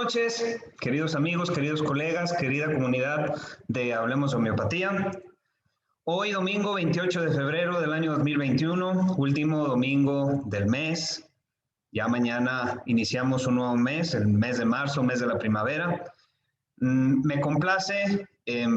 noches, queridos amigos, queridos colegas, querida comunidad de Hablemos de Homeopatía. Hoy, domingo 28 de febrero del año 2021, último domingo del mes. Ya mañana iniciamos un nuevo mes, el mes de marzo, mes de la primavera. Me complace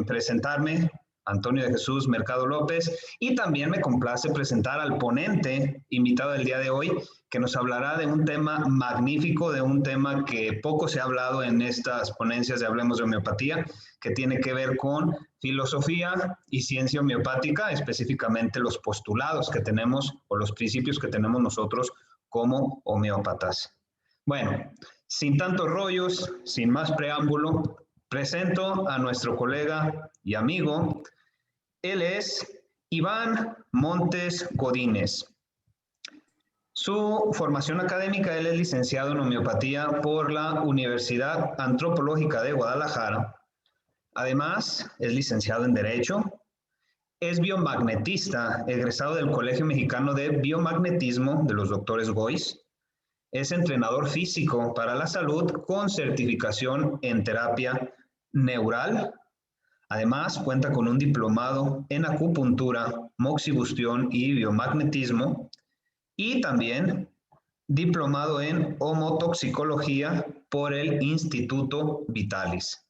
presentarme, Antonio de Jesús Mercado López, y también me complace presentar al ponente invitado del día de hoy, que nos hablará de un tema magnífico, de un tema que poco se ha hablado en estas ponencias de Hablemos de Homeopatía, que tiene que ver con filosofía y ciencia homeopática, específicamente los postulados que tenemos o los principios que tenemos nosotros como homeópatas. Bueno, sin tantos rollos, sin más preámbulo, presento a nuestro colega y amigo. Él es Iván Montes Godínez. Su formación académica, él es licenciado en homeopatía por la Universidad Antropológica de Guadalajara. Además, es licenciado en Derecho. Es biomagnetista, egresado del Colegio Mexicano de Biomagnetismo de los doctores Gois. Es entrenador físico para la salud con certificación en terapia neural. Además, cuenta con un diplomado en acupuntura, moxibustión y biomagnetismo. Y también diplomado en homotoxicología por el Instituto Vitalis.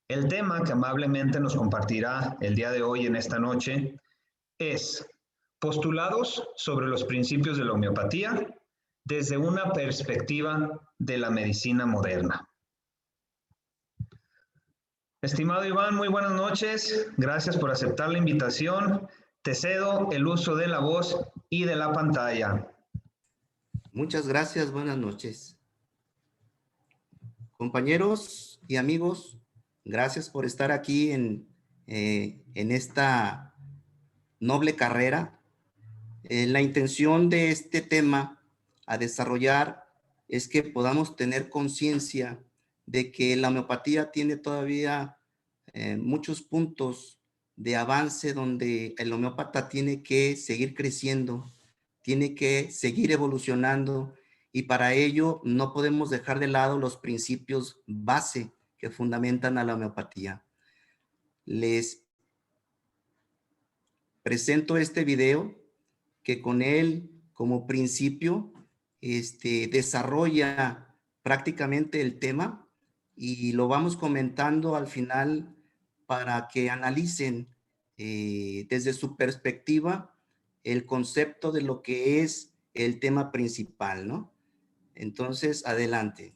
El tema que amablemente nos compartirá el día de hoy en esta noche es postulados sobre los principios de la homeopatía desde una perspectiva de la medicina moderna. Estimado Iván, muy buenas noches. Gracias por aceptar la invitación. Te cedo el uso de la voz y de la pantalla. Muchas gracias, buenas noches. Compañeros y amigos, gracias por estar aquí en esta noble carrera. La intención de este tema a desarrollar es que podamos tener conciencia de que la homeopatía tiene todavía muchos puntos de avance donde el homeópata tiene que seguir creciendo, tiene que seguir evolucionando, y para ello no podemos dejar de lado los principios base que fundamentan a la homeopatía. Les presento este video que con él como principio desarrolla prácticamente el tema, y lo vamos comentando al final para que analicen desde su perspectiva el concepto de lo que es el tema principal, ¿no? Entonces, adelante.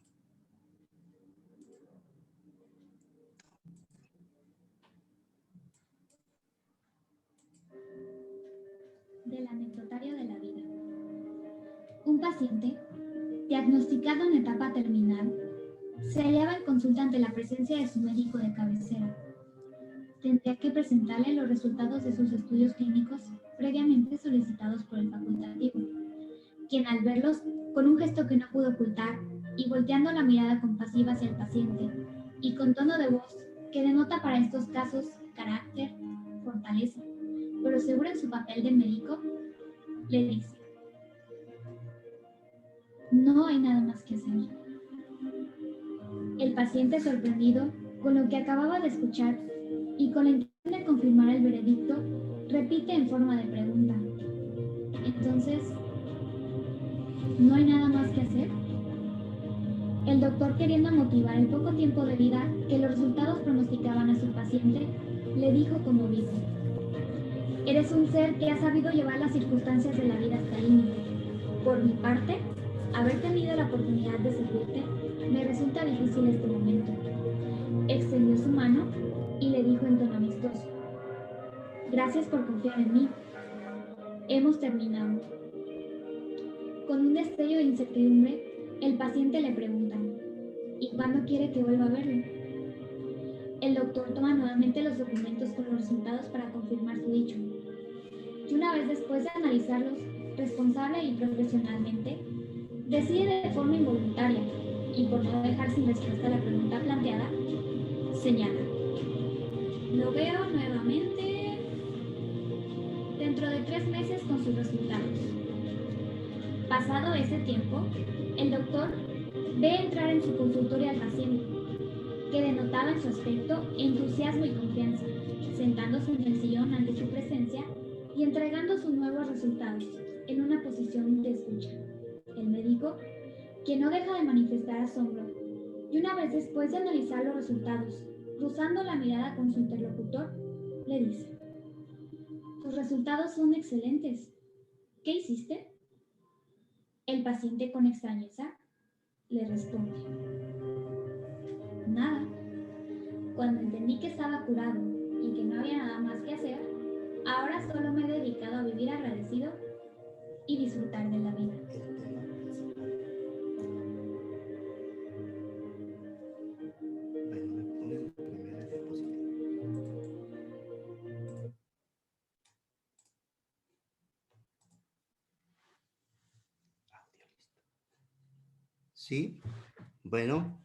Del anecdotario de la vida. Un paciente, diagnosticado en etapa terminal, se hallaba en consulta ante la presencia de su médico de cabecera. Tendría que presentarle los resultados de sus estudios clínicos previamente solicitados por el facultativo, quien al verlos, con un gesto que no pudo ocultar y volteando la mirada compasiva hacia el paciente y con tono de voz que denota para estos casos carácter, fortaleza, pero seguro en su papel de médico, le dice: no hay nada más que hacer. El paciente, sorprendido con lo que acababa de escuchar y con la intención de confirmar el veredicto, repite en forma de pregunta: entonces, ¿no hay nada más que hacer? El doctor, queriendo motivar el poco tiempo de vida que los resultados pronosticaban a su paciente, le dijo conmovido: eres un ser que ha sabido llevar las circunstancias de la vida hasta el límite. Por mi parte, haber tenido la oportunidad de servirte me resulta difícil este momento. Extendió su mano y le dijo en tono amistoso: gracias por confiar en mí. Hemos terminado. Con un destello de incertidumbre, el paciente le pregunta: ¿y cuándo quiere que vuelva a verlo? El doctor toma nuevamente los documentos con los resultados para confirmar su dicho. Y una vez después de analizarlos responsable y profesionalmente, decide de forma involuntaria, y por no dejar sin respuesta la pregunta planteada, señala: lo veo nuevamente dentro de 3 meses con sus resultados. Pasado ese tiempo, el doctor ve entrar en su consultorio al paciente, que denotaba en su aspecto entusiasmo y confianza, sentándose en el sillón ante su presencia y entregando sus nuevos resultados en una posición de escucha. El médico, que no deja de manifestar asombro, y una vez después de analizar los resultados, cruzando la mirada con su interlocutor, le dice: tus resultados son excelentes. ¿Qué hiciste? El paciente, con extrañeza, le responde: nada. Cuando entendí que estaba curado y que no había nada más que hacer, ahora solo me he dedicado a vivir agradecido y disfrutar de la vida. Sí, bueno,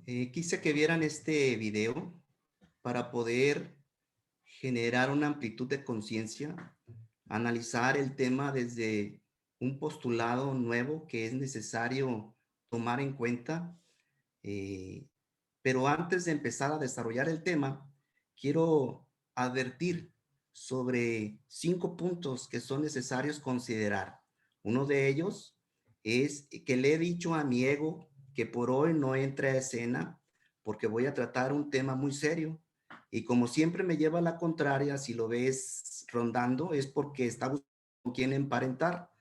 quise que vieran este video para poder generar una amplitud de conciencia, analizar el tema desde un postulado nuevo que es necesario tomar en cuenta. Pero antes de empezar a desarrollar el tema, quiero advertir sobre 5 puntos que son necesarios considerar. Uno de ellos es que le he dicho a mi ego que por hoy no entre a escena porque voy a tratar un tema muy serio. Y como siempre me lleva a la contraria, si lo ves rondando, es porque está buscando con quién emparentar.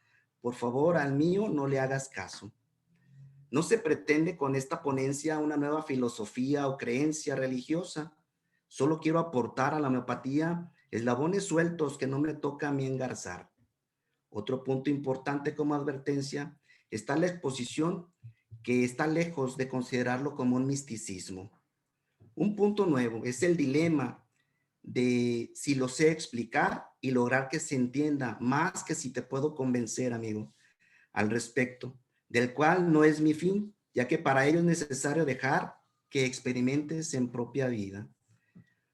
Por favor, al mío no le hagas caso. No se pretende con esta ponencia una nueva filosofía o creencia religiosa. Solo quiero aportar a la homeopatía eslabones sueltos que no me toca a mí engarzar. Otro punto importante como advertencia está la exposición, que está lejos de considerarlo como un misticismo. Un punto nuevo es el dilema de si lo sé explicar y lograr que se entienda más que si te puedo convencer, amigo, al respecto, del cual no es mi fin, ya que para ello es necesario dejar que experimentes en propia vida.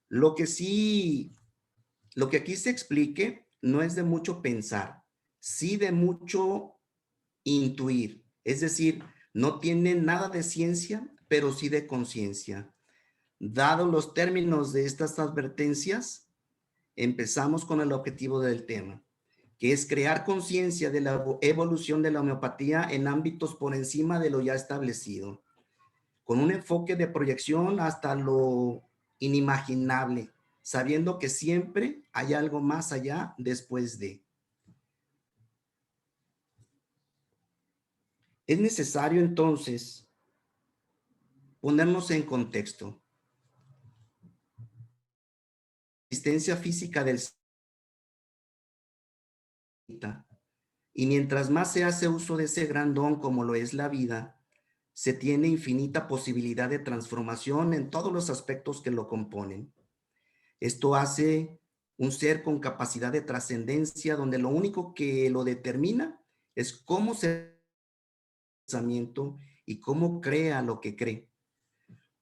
Lo que aquí se explique no es de mucho pensar, sí de mucho intuir, es decir, no tiene nada de ciencia, pero sí de conciencia. Dados los términos de estas advertencias, empezamos con el objetivo del tema, que es crear conciencia de la evolución de la homeopatía en ámbitos por encima de lo ya establecido, con un enfoque de proyección hasta lo inimaginable, sabiendo que siempre hay algo más allá después de. Es necesario entonces ponernos en contexto. La existencia física del y mientras más se hace uso de ese gran don como lo es la vida, se tiene infinita posibilidad de transformación en todos los aspectos que lo componen. Esto hace un ser con capacidad de trascendencia donde lo único que lo determina es cómo se pensamiento y cómo crea lo que cree.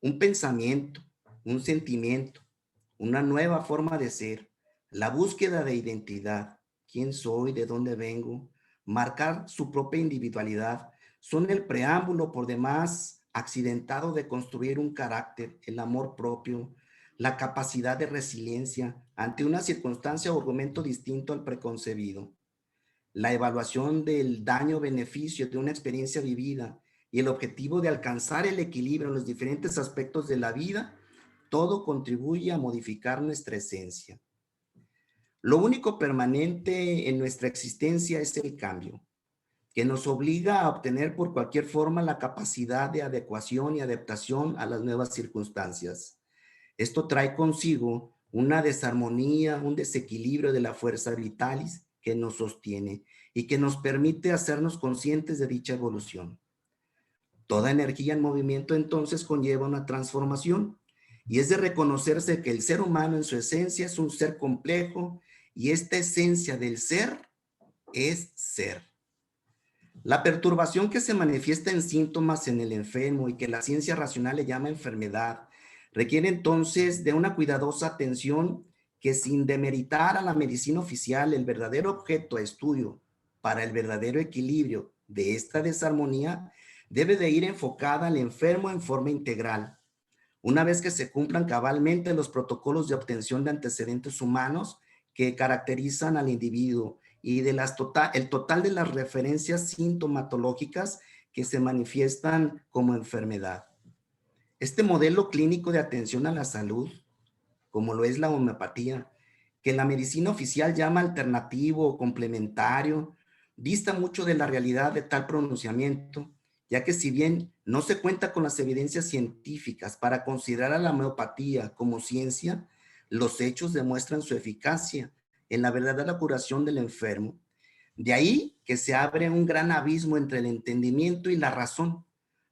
Un pensamiento, un sentimiento, una nueva forma de ser, la búsqueda de identidad, quién soy, de dónde vengo, marcar su propia individualidad, son el preámbulo por demás accidentado de construir un carácter, el amor propio, la capacidad de resiliencia ante una circunstancia o argumento distinto al preconcebido, la evaluación del daño-beneficio de una experiencia vivida y el objetivo de alcanzar el equilibrio en los diferentes aspectos de la vida, todo contribuye a modificar nuestra esencia. Lo único permanente en nuestra existencia es el cambio, que nos obliga a obtener por cualquier forma la capacidad de adecuación y adaptación a las nuevas circunstancias. Esto trae consigo una desarmonía, un desequilibrio de la fuerza vitalis que nos sostiene y que nos permite hacernos conscientes de dicha evolución. Toda energía en movimiento entonces conlleva una transformación y es de reconocerse que el ser humano en su esencia es un ser complejo y esta esencia del ser es ser. La perturbación que se manifiesta en síntomas en el enfermo y que la ciencia racional le llama enfermedad, requiere entonces de una cuidadosa atención que, sin demeritar a la medicina oficial, el verdadero objeto a estudio para el verdadero equilibrio de esta desarmonía debe de ir enfocada al enfermo en forma integral. Una vez que se cumplan cabalmente los protocolos de obtención de antecedentes humanos que caracterizan al individuo y de el total de las referencias sintomatológicas que se manifiestan como enfermedad. Este modelo clínico de atención a la salud, como lo es la homeopatía, que la medicina oficial llama alternativo o complementario, dista mucho de la realidad de tal pronunciamiento, ya que si bien no se cuenta con las evidencias científicas para considerar a la homeopatía como ciencia, los hechos demuestran su eficacia en la verdadera curación del enfermo. De ahí que se abre un gran abismo entre el entendimiento y la razón,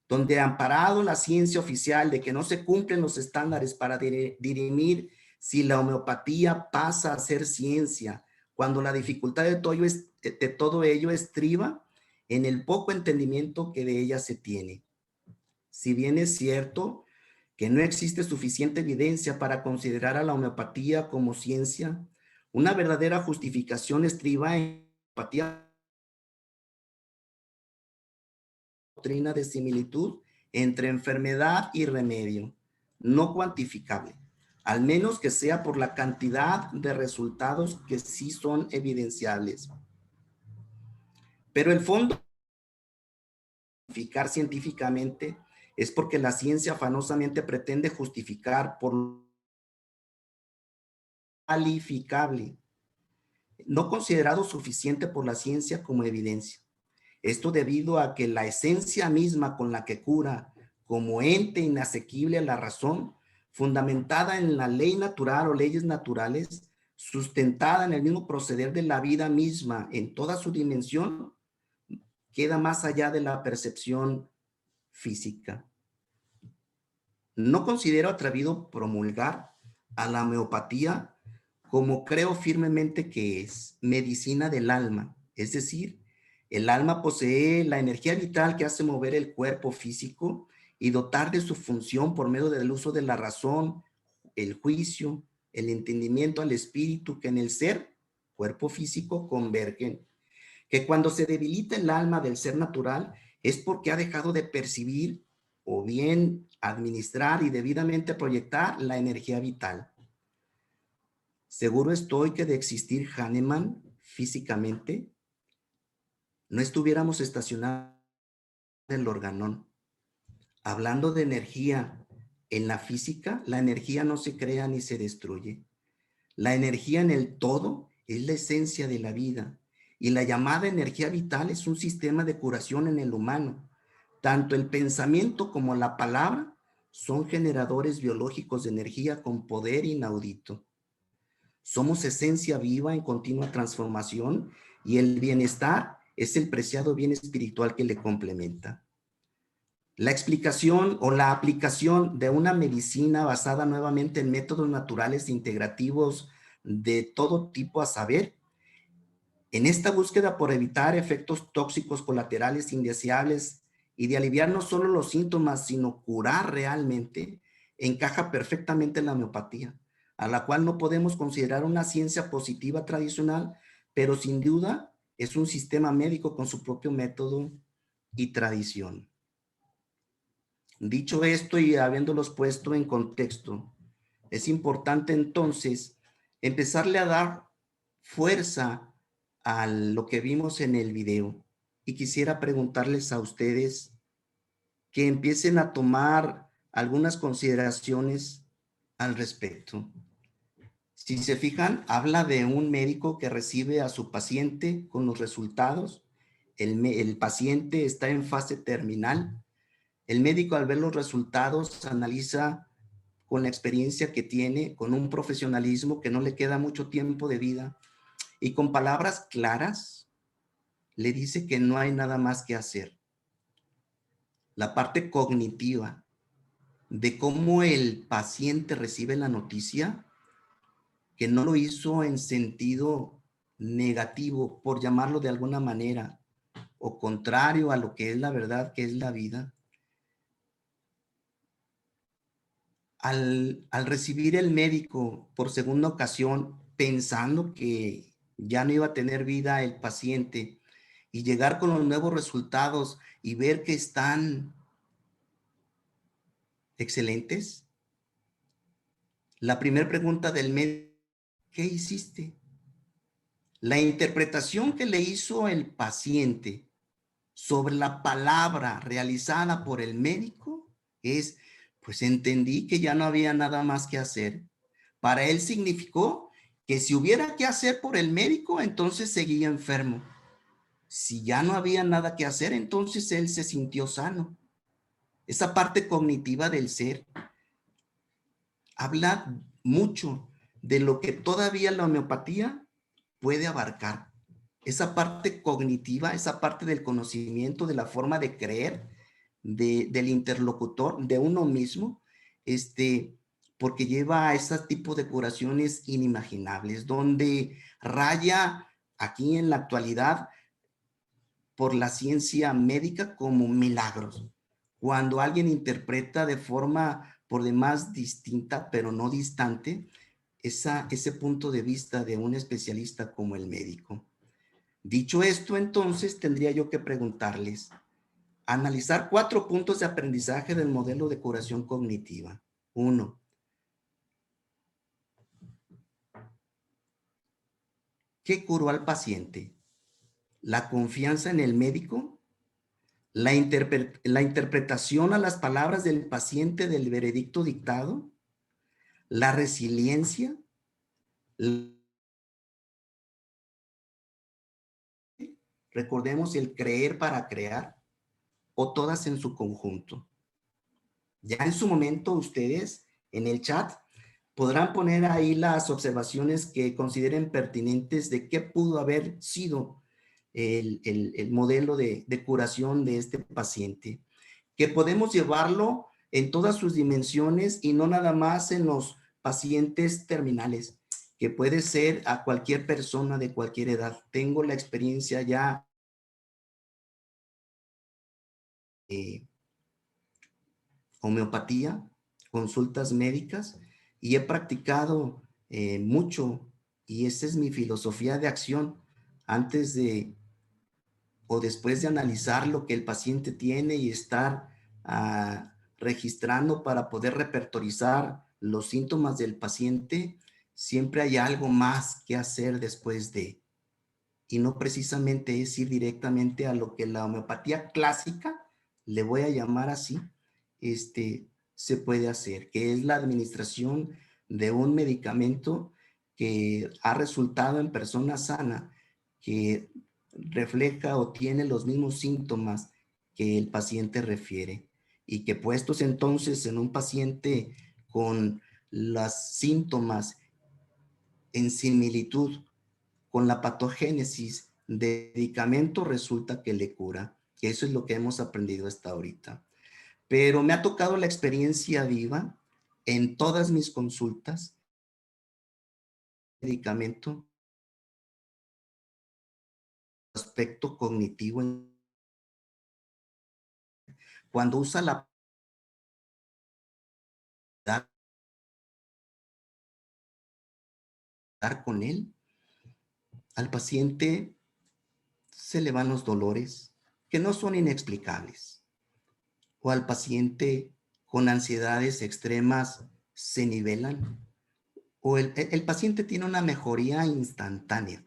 donde amparado la ciencia oficial de que no se cumplen los estándares para dirimir si la homeopatía pasa a ser ciencia, cuando la dificultad de todo ello estriba en el poco entendimiento que de ella se tiene. Si bien es cierto que no existe suficiente evidencia para considerar a la homeopatía como ciencia, una verdadera justificación estriba en la homeopatía doctrina de similitud entre enfermedad y remedio, no cuantificable, al menos que sea por la cantidad de resultados que sí son evidenciables. Pero el fondo justificar científicamente es porque la ciencia afanosamente pretende justificar por lo calificable, no considerado suficiente por la ciencia como evidencia. Esto debido a que la esencia misma con la que cura, como ente inasequible a la razón, fundamentada en la ley natural o leyes naturales, sustentada en el mismo proceder de la vida misma en toda su dimensión, queda más allá de la percepción física. No considero atrevido promulgar a la homeopatía como creo firmemente que es medicina del alma, es decir, el alma posee la energía vital que hace mover el cuerpo físico y dotar de su función por medio del uso de la razón, el juicio, el entendimiento al espíritu que en el ser, cuerpo físico, convergen. Que cuando se debilita el alma del ser natural es porque ha dejado de percibir o bien administrar y debidamente proyectar la energía vital. Seguro estoy que de existir Hahnemann físicamente, no estuviéramos estacionados en el organón. Hablando de energía en la física, la energía no se crea ni se destruye. La energía en el todo es la esencia de la vida y la llamada energía vital es un sistema de curación en el humano. Tanto el pensamiento como la palabra son generadores biológicos de energía con poder inaudito. Somos esencia viva en continua transformación y el bienestar es el preciado bien espiritual que le complementa. La explicación o la aplicación de una medicina basada nuevamente en métodos naturales integrativos de todo tipo a saber, en esta búsqueda por evitar efectos tóxicos colaterales indeseables y de aliviar no solo los síntomas, sino curar realmente, encaja perfectamente en la homeopatía, a la cual no podemos considerar una ciencia positiva tradicional, pero sin duda es un sistema médico con su propio método y tradición. Dicho esto y habiéndolos puesto en contexto, es importante entonces empezarle a dar fuerza a lo que vimos en el video. Y quisiera preguntarles a ustedes que empiecen a tomar algunas consideraciones al respecto. Si se fijan, habla de un médico que recibe a su paciente con los resultados. El paciente está en fase terminal. El médico, al ver los resultados, analiza con la experiencia que tiene, con un profesionalismo que no le queda mucho tiempo de vida, y con palabras claras le dice que no hay nada más que hacer. La parte cognitiva de cómo el paciente recibe la noticia, que no lo hizo en sentido negativo, por llamarlo de alguna manera, o contrario a lo que es la verdad, que es la vida. Al recibir el médico por segunda ocasión, pensando que ya no iba a tener vida el paciente, y llegar con los nuevos resultados y ver que están excelentes? La primera pregunta del médico, ¿qué hiciste? La interpretación que le hizo el paciente sobre la palabra realizada por el médico es, pues entendí que ya no había nada más que hacer. Para él significó que si hubiera que hacer por el médico, entonces seguía enfermo. Si ya no había nada que hacer, entonces él se sintió sano. Esa parte cognitiva del ser habla mucho de lo que todavía la homeopatía puede abarcar. Esa parte cognitiva, esa parte del conocimiento, de la forma de creer, del interlocutor, de uno mismo, porque lleva a ese tipo de curaciones inimaginables, donde raya aquí en la actualidad por la ciencia médica como milagros. Cuando alguien interpreta de forma por demás distinta, pero no distante, ese punto de vista de un especialista como el médico. Dicho esto, entonces tendría yo que preguntarles, analizar 4 puntos de aprendizaje del modelo de curación cognitiva. 1. ¿Qué curó al paciente? ¿La confianza en el médico? ¿La interpretación a las palabras del paciente del veredicto dictado? ¿La resiliencia? Recordemos el creer para crear, o todas en su conjunto. Ya en su momento ustedes en el chat podrán poner ahí las observaciones que consideren pertinentes de qué pudo haber sido el modelo de curación de este paciente, que podemos llevarlo en todas sus dimensiones y no nada más en los pacientes terminales, que puede ser a cualquier persona de cualquier edad. Tengo la experiencia ya homeopatía, consultas médicas, y he practicado mucho, y esa es mi filosofía de acción antes de o después de analizar lo que el paciente tiene y estar registrando para poder repertorizar los síntomas del paciente. Siempre hay algo más que hacer después de, y no precisamente es ir directamente a lo que la homeopatía clásica, le voy a llamar así, se puede hacer, que es la administración de un medicamento que ha resultado en persona sana, que refleja o tiene los mismos síntomas que el paciente refiere, y que puestos entonces en un paciente con los síntomas en similitud con la patogénesis de medicamento, resulta que le cura. Que eso es lo que hemos aprendido hasta ahorita. Pero me ha tocado la experiencia viva en todas mis consultas. Medicamento, aspecto cognitivo, cuando usa la dar con él, al paciente se le van los dolores que no son inexplicables, o al paciente con ansiedades extremas se nivelan, o el paciente tiene una mejoría instantánea,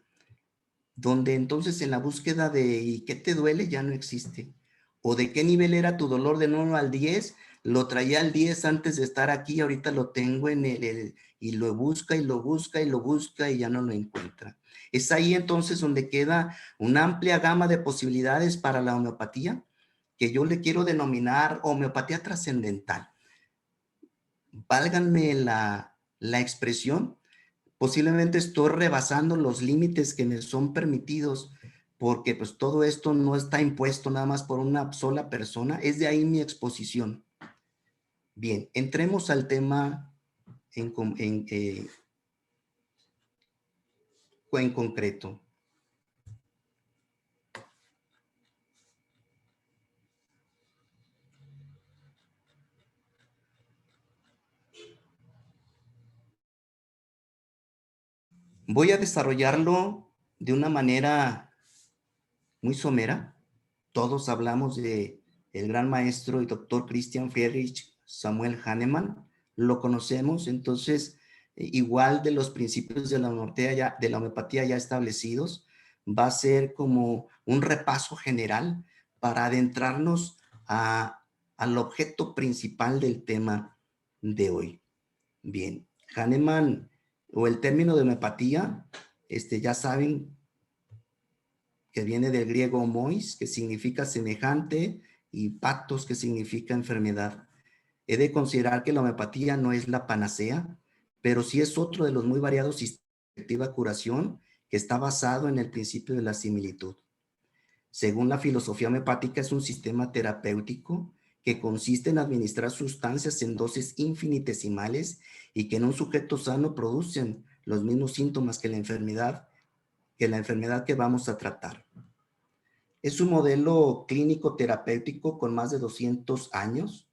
donde entonces en la búsqueda de ¿y qué te duele? Ya no existe. O de qué nivel era tu dolor del 1 al 10, lo traía al 10 antes de estar aquí, ahorita lo tengo en y lo busca y lo busca y lo busca y ya no lo encuentra. Es ahí entonces donde queda una amplia gama de posibilidades para la homeopatía, que yo le quiero denominar homeopatía trascendental. Válganme la expresión. Posiblemente estoy rebasando los límites que me son permitidos, porque pues todo esto no está impuesto nada más por una sola persona. Es de ahí mi exposición. Bien, entremos al tema en concreto. Voy a desarrollarlo de una manera muy somera. Todos hablamos de el gran maestro y doctor Christian Friedrich Samuel Hahnemann, lo conocemos. Entonces, igual de los principios de la homeopatía ya establecidos, va a ser como un repaso general para adentrarnos al objeto principal del tema de hoy. Bien, Hahnemann, o el término de homeopatía, ya saben que viene del griego homois, que significa semejante, y patos, que significa enfermedad. He de considerar que la homeopatía no es la panacea, pero sí es otro de los muy variados sistemas de efectiva curación que está basado en el principio de la similitud. Según la filosofía homeopática, es un sistema terapéutico que consiste en administrar sustancias en dosis infinitesimales y que en un sujeto sano producen los mismos síntomas que la enfermedad que vamos a tratar. Es un modelo clínico terapéutico con más de 200 años.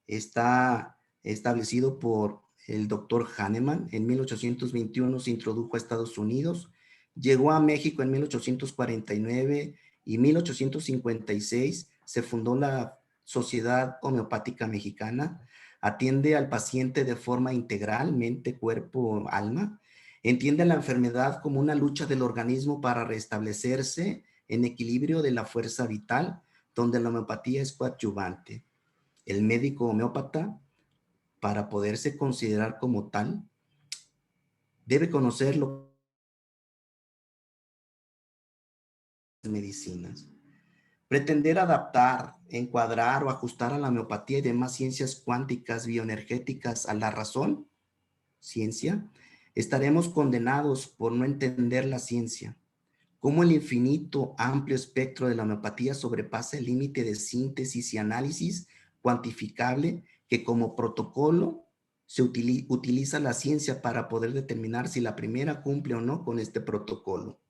Está establecido por el doctor Hahnemann. En 1821 se introdujo a Estados Unidos, llegó a México en 1849 y 1856 se fundó la Sociedad Homeopática Mexicana. Atiende al paciente de forma integral, mente, cuerpo, alma. Entiende la enfermedad como una lucha del organismo para restablecerse en equilibrio de la fuerza vital, donde la homeopatía es coadyuvante. El médico homeópata, para poderse considerar como tal, debe conocer las medicinas. Pretender adaptar, encuadrar o ajustar a la homeopatía y demás ciencias cuánticas, bioenergéticas a la razón, ciencia, estaremos condenados por no entender la ciencia. Cómo el infinito, amplio espectro de la homeopatía sobrepasa el límite de síntesis y análisis cuantificable que como protocolo se utiliza la ciencia para poder determinar si la primera cumple o no con este protocolo.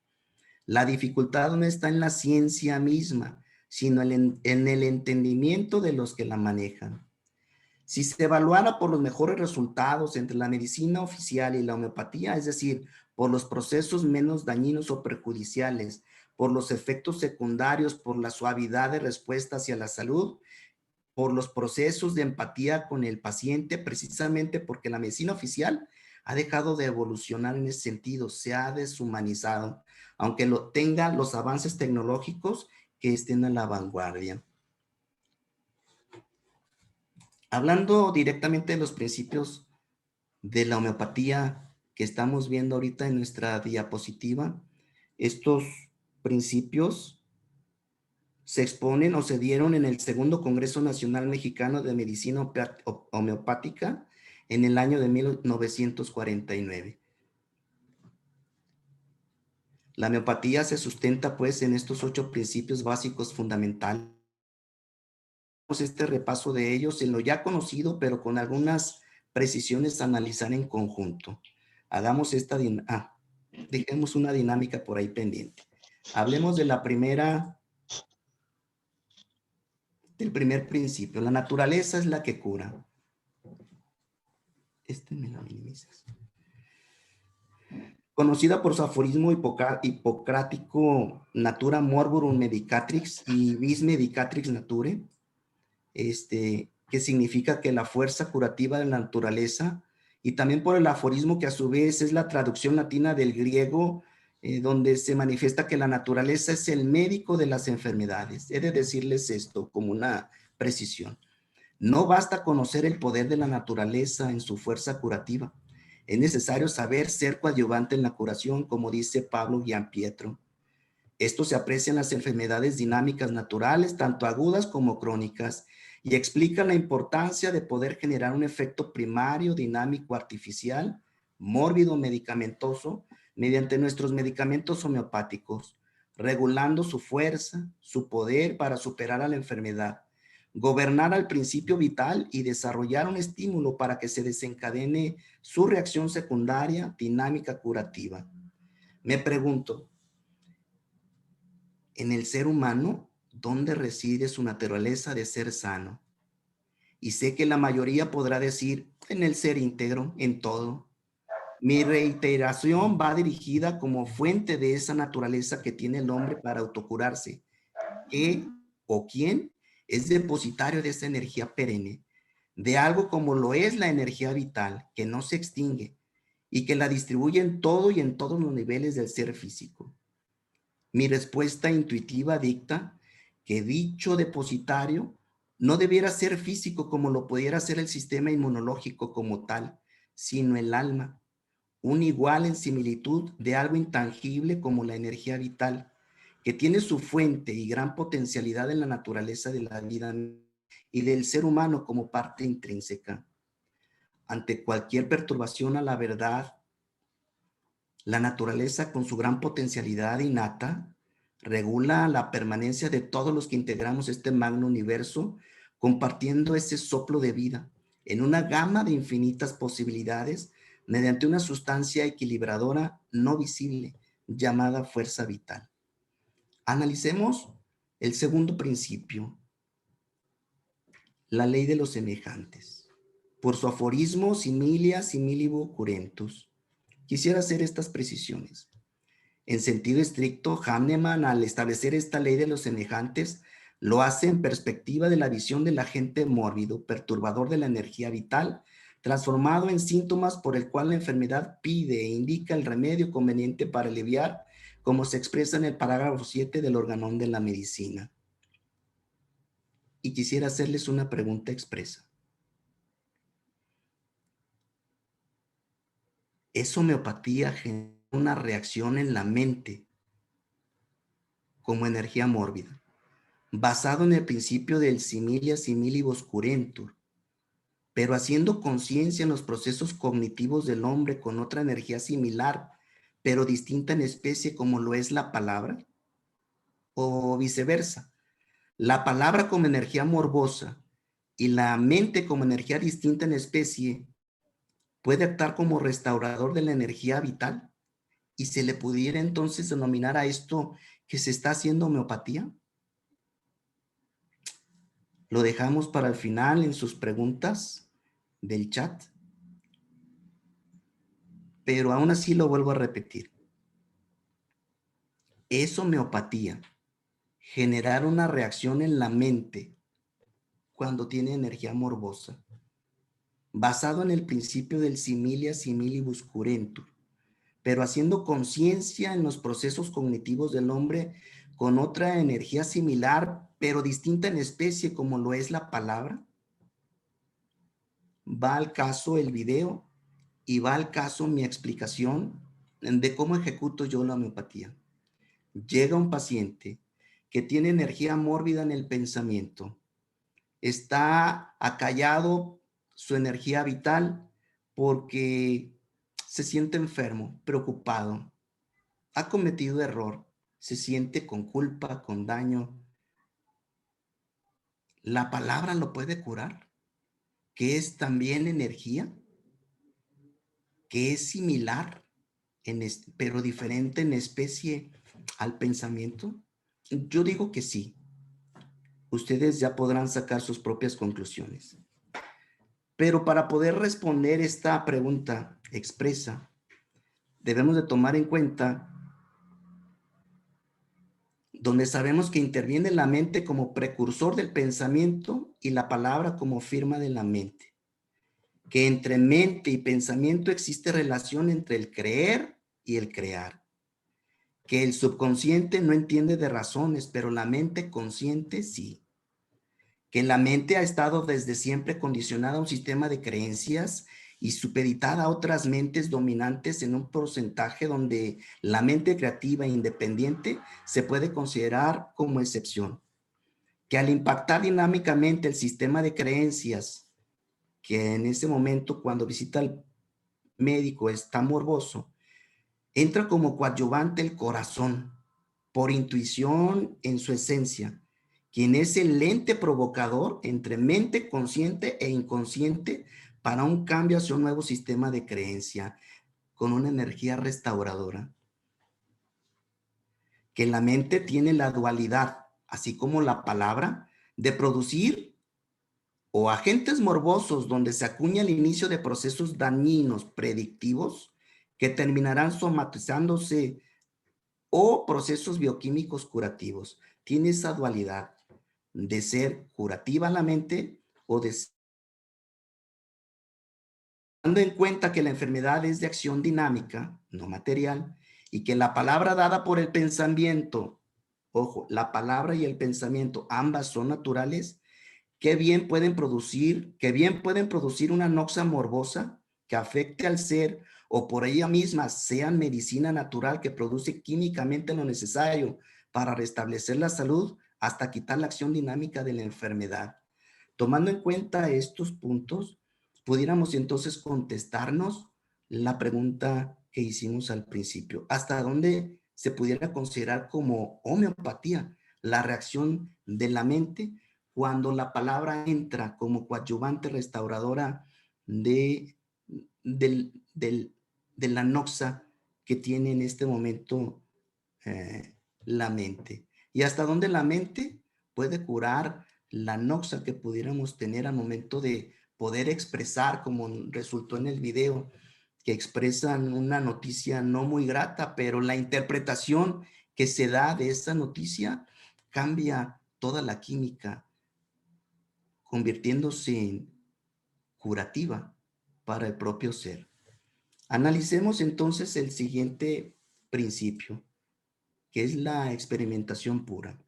La dificultad no está en la ciencia misma, sino en el entendimiento de los que la manejan. Si se evaluara por los mejores resultados entre la medicina oficial y la homeopatía, es decir, por los procesos menos dañinos o perjudiciales, por los efectos secundarios, por la suavidad de respuesta hacia la salud, por los procesos de empatía con el paciente, precisamente porque la medicina oficial ha dejado de evolucionar en ese sentido, se ha deshumanizado, aunque tenga los avances tecnológicos que estén a la vanguardia. Hablando directamente de los principios de la homeopatía que estamos viendo ahorita en nuestra diapositiva, estos principios se exponen o se dieron en el Segundo Congreso Nacional Mexicano de Medicina Homeopática en el año de 1949. La homeopatía se sustenta pues en estos 8 principios básicos fundamentales. Este repaso de ellos en lo ya conocido, pero con algunas precisiones a analizar en conjunto. Hagamos dejemos una dinámica por ahí pendiente. Hablemos de del primer principio. La naturaleza es la que cura. Me lo minimizas. Conocida por su aforismo hipocrático Natura Morburum Medicatrix y Vis Medicatrix Nature, que significa que la fuerza curativa de la naturaleza, y también por el aforismo que a su vez es la traducción latina del griego, donde se manifiesta que la naturaleza es el médico de las enfermedades. He de decirles esto como una precisión. No basta conocer el poder de la naturaleza en su fuerza curativa. Es necesario saber ser coadyuvante en la curación, como dice Pablo Giampietro. Esto se aprecia en las enfermedades dinámicas naturales, tanto agudas como crónicas, y explica la importancia de poder generar un efecto primario, dinámico, artificial, mórbido, medicamentoso, mediante nuestros medicamentos homeopáticos, regulando su fuerza, su poder para superar a la enfermedad, gobernar al principio vital y desarrollar un estímulo para que se desencadene su reacción secundaria, dinámica, curativa. Me pregunto, en el ser humano, ¿dónde reside su naturaleza de ser sano? Y sé que la mayoría podrá decir, en el ser íntegro, en todo. Mi reiteración va dirigida como fuente de esa naturaleza que tiene el hombre para autocurarse. ¿Qué o quién es depositario de esa energía perenne, de algo como lo es la energía vital, que no se extingue y que la distribuye en todo y en todos los niveles del ser físico? Mi respuesta intuitiva dicta que dicho depositario no debiera ser físico como lo pudiera ser el sistema inmunológico como tal, sino el alma, un igual en similitud de algo intangible como la energía vital, que tiene su fuente y gran potencialidad en la naturaleza de la vida y del ser humano como parte intrínseca. Ante cualquier perturbación a la verdad, la naturaleza con su gran potencialidad innata regula la permanencia de todos los que integramos este magno universo, compartiendo ese soplo de vida en una gama de infinitas posibilidades mediante una sustancia equilibradora no visible llamada fuerza vital. Analicemos el segundo principio, la ley de los semejantes. Por su aforismo similia similibo curentus, quisiera hacer estas precisiones. En sentido estricto, Hahnemann, al establecer esta ley de los semejantes, lo hace en perspectiva de la visión del agente mórbido, perturbador de la energía vital, transformado en síntomas por el cual la enfermedad pide e indica el remedio conveniente para aliviar, como se expresa en el parágrafo 7 del Organón de la Medicina. Y quisiera hacerles una pregunta expresa. ¿Es homeopatía genera una reacción en la mente como energía mórbida, basado en el principio del similia similibus curentur, pero haciendo conciencia en los procesos cognitivos del hombre con otra energía similar, pero distinta en especie como lo es la palabra? O viceversa, la palabra como energía morbosa y la mente como energía distinta en especie puede actuar como restaurador de la energía vital, y se le pudiera entonces denominar a esto que se está haciendo homeopatía. Lo dejamos para el final en sus preguntas del chat, pero aún así lo vuelvo a repetir. Es homeopatía generar una reacción en la mente cuando tiene energía morbosa, basado en el principio del similia similibus curentur, pero haciendo conciencia en los procesos cognitivos del hombre con otra energía similar, pero distinta en especie como lo es la palabra. Va al caso el video y va al caso mi explicación de cómo ejecuto yo la homeopatía. Llega un paciente que tiene energía mórbida en el pensamiento, está acallado su energía vital porque se siente enfermo, preocupado, ha cometido error, se siente con culpa, con daño. ¿La palabra lo puede curar? ¿Que es también energía? ¿Que es similar, pero diferente en especie al pensamiento? Yo digo que sí. Ustedes ya podrán sacar sus propias conclusiones. Pero para poder responder esta pregunta expresa, debemos de tomar en cuenta donde sabemos que interviene la mente como precursor del pensamiento y la palabra como firma de la mente. Que entre mente y pensamiento existe relación entre el creer y el crear. Que el subconsciente no entiende de razones, pero la mente consciente sí. Que la mente ha estado desde siempre condicionada a un sistema de creencias y supeditada a otras mentes dominantes en un porcentaje donde la mente creativa e independiente se puede considerar como excepción. Que al impactar dinámicamente el sistema de creencias, que en ese momento cuando visita al médico está morboso, entra como coadyuvante el corazón, por intuición en su esencia, quien es el lente provocador entre mente consciente e inconsciente para un cambio hacia un nuevo sistema de creencia con una energía restauradora. Que la mente tiene la dualidad, así como la palabra, de producir o agentes morbosos donde se acuña el inicio de procesos dañinos predictivos que terminarán somatizándose o procesos bioquímicos curativos. Tiene esa dualidad de ser curativa la mente o de ser, dando en cuenta que la enfermedad es de acción dinámica, no material, y que la palabra dada por el pensamiento, ojo, la palabra y el pensamiento, ambas son naturales, que bien pueden producir una noxa morbosa que afecte al ser o por ella misma sean medicina natural que produce químicamente lo necesario para restablecer la salud hasta quitar la acción dinámica de la enfermedad. Tomando en cuenta estos puntos, pudiéramos entonces contestarnos la pregunta que hicimos al principio. ¿Hasta dónde se pudiera considerar como homeopatía la reacción de la mente cuando la palabra entra como coadyuvante restauradora de, de la noxa que tiene en este momento la mente? ¿Y hasta dónde la mente puede curar la noxa que pudiéramos tener al momento de poder expresar, como resultó en el video, que expresan una noticia no muy grata, pero la interpretación que se da de esa noticia cambia toda la química, convirtiéndose en curativa para el propio ser? Analicemos entonces el siguiente principio, que es la experimentación pura.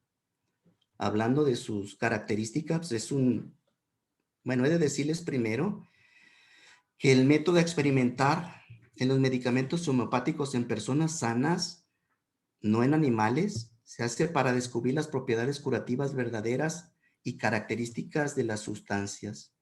Hablando de sus características, bueno, he de decirles primero que el método de experimentar en los medicamentos homeopáticos en personas sanas, no en animales, se hace para descubrir las propiedades curativas verdaderas y características de las sustancias.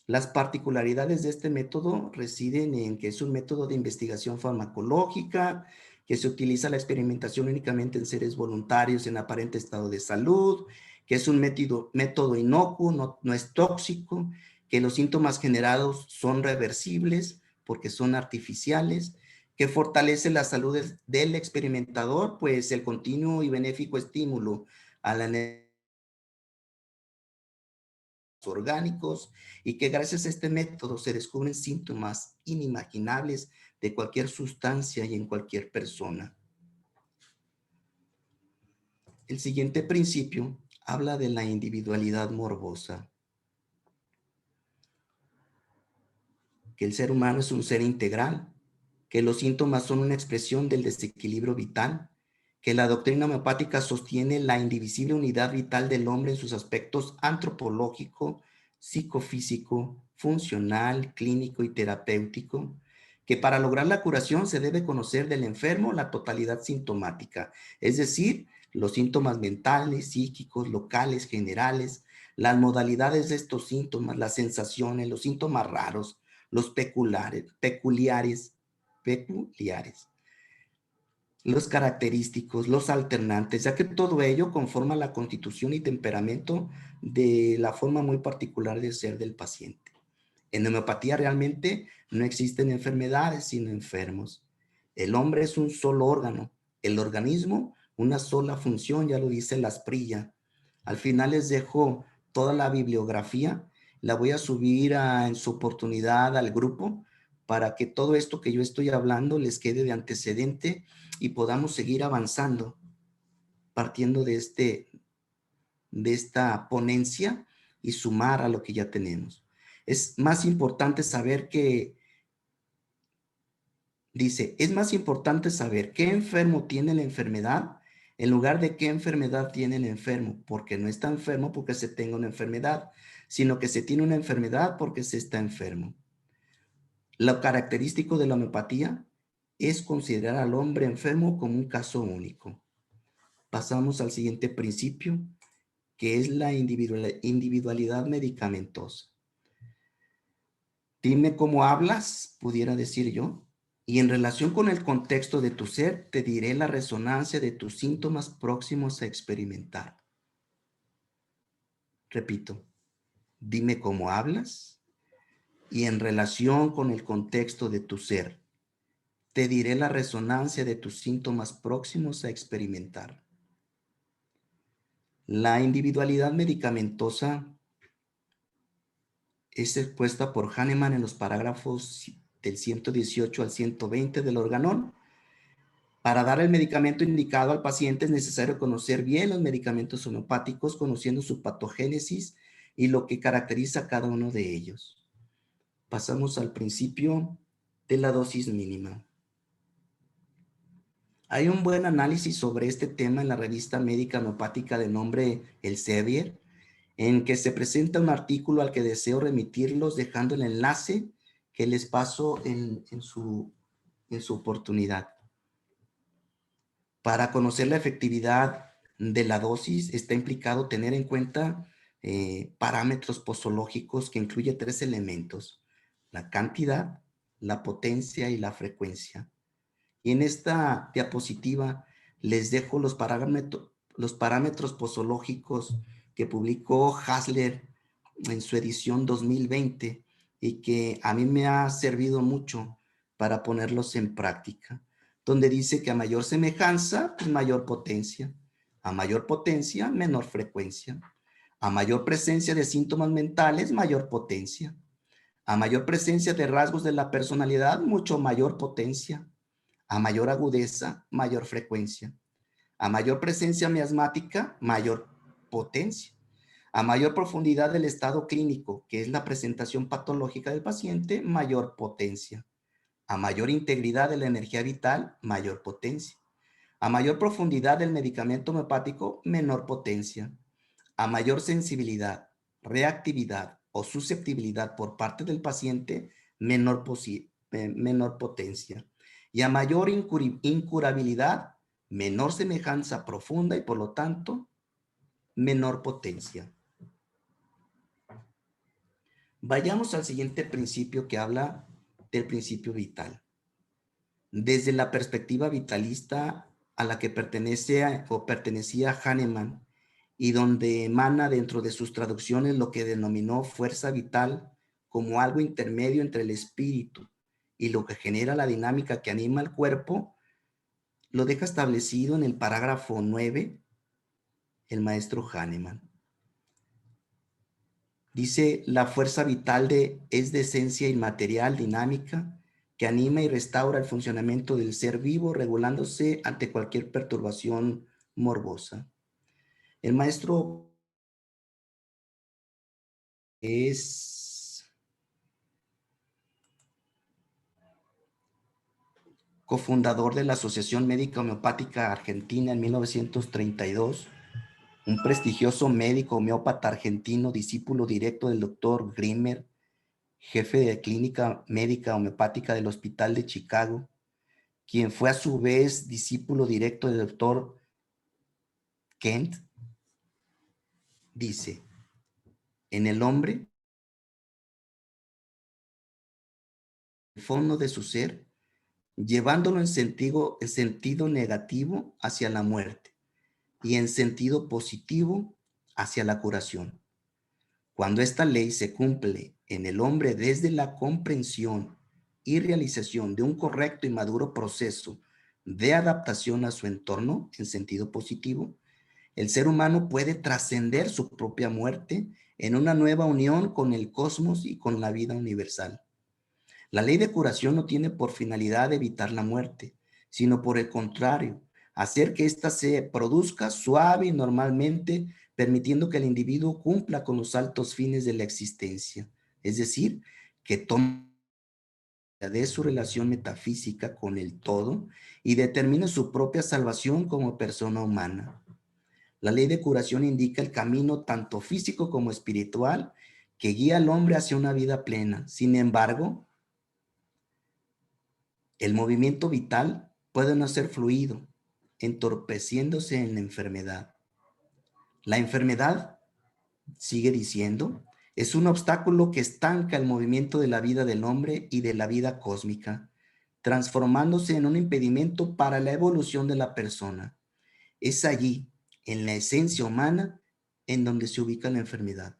Las particularidades de este método residen en que es un método de investigación farmacológica, que se utiliza la experimentación únicamente en seres voluntarios en aparente estado de salud, que es un método inocuo, no es tóxico, que los síntomas generados son reversibles porque son artificiales, que fortalece la salud del experimentador, pues el continuo y benéfico estímulo a la orgánicos, y que gracias a este método se descubren síntomas inimaginables de cualquier sustancia y en cualquier persona. El siguiente principio habla de la individualidad morbosa, que el ser humano es un ser integral, que los síntomas son una expresión del desequilibrio vital, que la doctrina homeopática sostiene la indivisible unidad vital del hombre en sus aspectos antropológico, psicofísico, funcional, clínico y terapéutico, que para lograr la curación se debe conocer del enfermo la totalidad sintomática, es decir, los síntomas mentales, psíquicos, locales, generales, las modalidades de estos síntomas, las sensaciones, los síntomas raros, los peculiares, los característicos, los alternantes, ya que todo ello conforma la constitución y temperamento de la forma muy particular de ser del paciente. En homeopatía realmente no existen enfermedades, sino enfermos. El hombre es un solo órgano, el organismo una sola función, ya lo dice la Asprilla. Al final les dejo toda la bibliografía, la voy a subir en su oportunidad al grupo para que todo esto que yo estoy hablando les quede de antecedente y podamos seguir avanzando partiendo de esta ponencia y sumar a lo que ya tenemos. Es más importante saber que, dice, es más importante saber qué enfermo tiene la enfermedad en lugar de qué enfermedad tiene el enfermo, porque no está enfermo porque se tenga una enfermedad, sino que se tiene una enfermedad porque se está enfermo. Lo característico de la homeopatía es considerar al hombre enfermo como un caso único. Pasamos al siguiente principio, que es la individualidad medicamentosa. Dime cómo hablas, pudiera decir yo, y en relación con el contexto de tu ser, te diré la resonancia de tus síntomas próximos a experimentar. Repito, dime cómo hablas, y en relación con el contexto de tu ser, te diré la resonancia de tus síntomas próximos a experimentar. La individualidad medicamentosa es expuesta por Hahnemann en los parágrafos del 118 al 120 del organón. Para dar el medicamento indicado al paciente es necesario conocer bien los medicamentos homeopáticos, conociendo su patogénesis y lo que caracteriza a cada uno de ellos. Pasamos al principio de la dosis mínima. Hay un buen análisis sobre este tema en la revista médica homeopática de nombre Elsevier, en que se presenta un artículo al que deseo remitirlos, dejando el enlace que les paso en su oportunidad. Para conocer la efectividad de la dosis está implicado tener en cuenta parámetros posológicos que incluye 3 elementos: la cantidad, la potencia y la frecuencia. Y en esta diapositiva les dejo los parámetros posológicos que publicó Hasler en su edición 2020 y que a mí me ha servido mucho para ponerlos en práctica, donde dice que a mayor semejanza, pues mayor potencia; a mayor potencia, menor frecuencia; a mayor presencia de síntomas mentales, mayor potencia; a mayor presencia de rasgos de la personalidad, mucho mayor potencia; a mayor agudeza, mayor frecuencia; a mayor presencia miasmática, mayor potencia; a mayor profundidad del estado clínico, que es la presentación patológica del paciente, mayor potencia; a mayor integridad de la energía vital, mayor potencia; a mayor profundidad del medicamento homeopático, menor potencia; a mayor sensibilidad, reactividad o susceptibilidad por parte del paciente, menor potencia; y a mayor incurabilidad, menor semejanza profunda y por lo tanto, menor potencia. Vayamos al siguiente principio que habla del principio vital. Desde la perspectiva vitalista a la que pertenecía Hahnemann, y donde emana dentro de sus traducciones lo que denominó fuerza vital como algo intermedio entre el espíritu y lo que genera la dinámica que anima al cuerpo, lo deja establecido en el parágrafo 9 el maestro Hahnemann. Dice: la fuerza vital es de esencia inmaterial, dinámica, que anima y restaura el funcionamiento del ser vivo, regulándose ante cualquier perturbación morbosa. El maestro es cofundador de la Asociación Médica Homeopática Argentina en 1932, un prestigioso médico homeópata argentino, discípulo directo del doctor Grimmer, jefe de clínica médica homeopática del Hospital de Chicago, quien fue a su vez discípulo directo del doctor Kent. Dice: en el hombre, el fondo de su ser, llevándolo en sentido negativo hacia la muerte y en sentido positivo hacia la curación. Cuando esta ley se cumple en el hombre desde la comprensión y realización de un correcto y maduro proceso de adaptación a su entorno en sentido positivo, el ser humano puede trascender su propia muerte en una nueva unión con el cosmos y con la vida universal. La ley de curación no tiene por finalidad evitar la muerte, sino por el contrario, hacer que ésta se produzca suave y normalmente, permitiendo que el individuo cumpla con los altos fines de la existencia, es decir, que tome de su relación metafísica con el todo y determine su propia salvación como persona humana. La ley de curación indica el camino tanto físico como espiritual que guía al hombre hacia una vida plena. Sin embargo, el movimiento vital puede no ser fluido, entorpeciéndose en la enfermedad. La enfermedad, sigue diciendo, es un obstáculo que estanca el movimiento de la vida del hombre y de la vida cósmica, transformándose en un impedimento para la evolución de la persona. Es allí, en la esencia humana, en donde se ubica la enfermedad.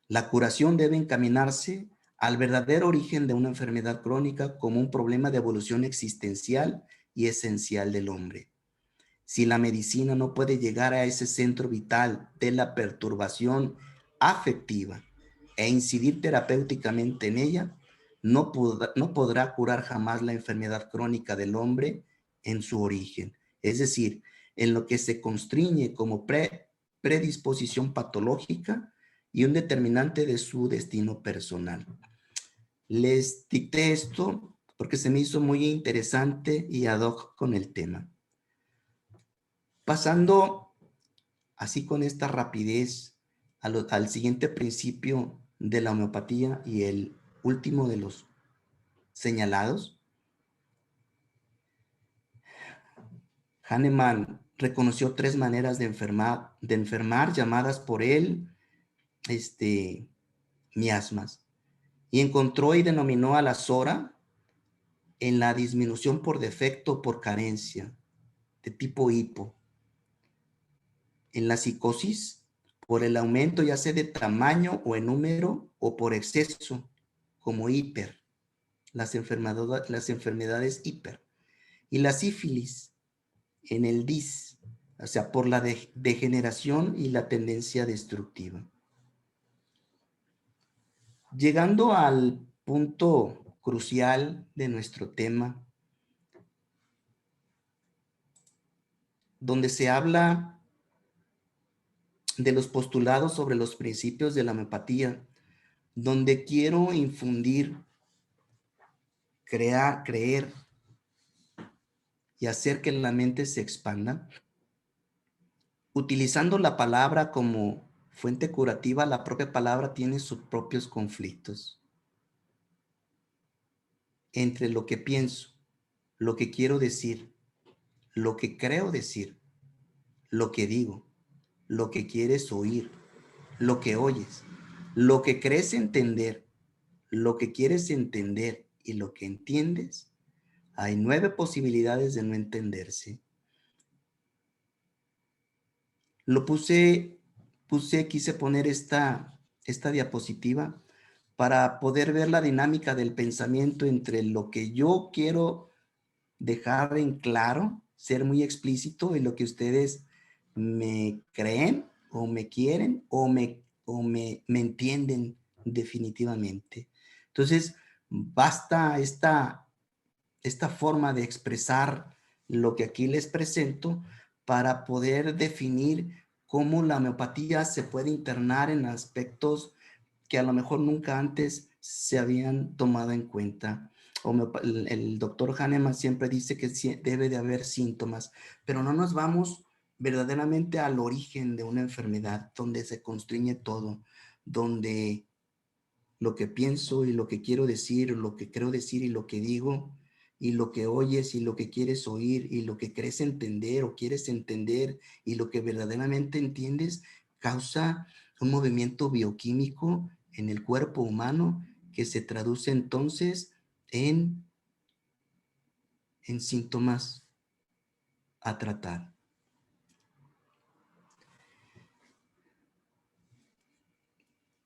La curación debe encaminarse al verdadero origen de una enfermedad crónica como un problema de evolución existencial y esencial del hombre. Si la medicina no puede llegar a ese centro vital de la perturbación afectiva e incidir terapéuticamente en ella, no podrá curar jamás la enfermedad crónica del hombre en su origen, es decir, en lo que se constriñe como predisposición patológica y un determinante de su destino personal. Les dicté esto porque se me hizo muy interesante y ad hoc con el tema. Pasando así con esta rapidez al siguiente principio de la homeopatía y el último de los señalados, Hahnemann reconoció 3 maneras de enfermar llamadas por él miasmas, y encontró y denominó a la sora en la disminución por defecto o por carencia de tipo hipo, en la psicosis por el aumento ya sea de tamaño o en número o por exceso como hiper, las enfermedades hiper, y la sífilis en el dis, o sea, por la degeneración y la tendencia destructiva. Llegando al punto crucial de nuestro tema, donde se habla de los postulados sobre los principios de la homeopatía, donde quiero infundir, creer y hacer que la mente se expanda, utilizando la palabra como fuente curativa. La propia palabra tiene sus propios conflictos entre lo que pienso, lo que quiero decir, lo que creo decir, lo que digo, lo que quieres oír, lo que oyes, lo que crees entender, lo que quieres entender y lo que entiendes. Hay 9 posibilidades de no entenderse. Quise poner esta diapositiva para poder ver la dinámica del pensamiento entre lo que yo quiero dejar en claro, ser muy explícito, y lo que ustedes me creen o me quieren o me entienden definitivamente. Entonces, basta esta forma de expresar lo que aquí les presento para poder definir cómo la homeopatía se puede internar en aspectos que a lo mejor nunca antes se habían tomado en cuenta. El doctor Hahnemann siempre dice que debe de haber síntomas, pero no nos vamos verdaderamente al origen de una enfermedad, donde se constriñe todo, donde lo que pienso y lo que quiero decir, lo que creo decir y lo que digo, y lo que oyes y lo que quieres oír, y lo que crees entender o quieres entender, y lo que verdaderamente entiendes, causa un movimiento bioquímico en el cuerpo humano que se traduce entonces en síntomas a tratar.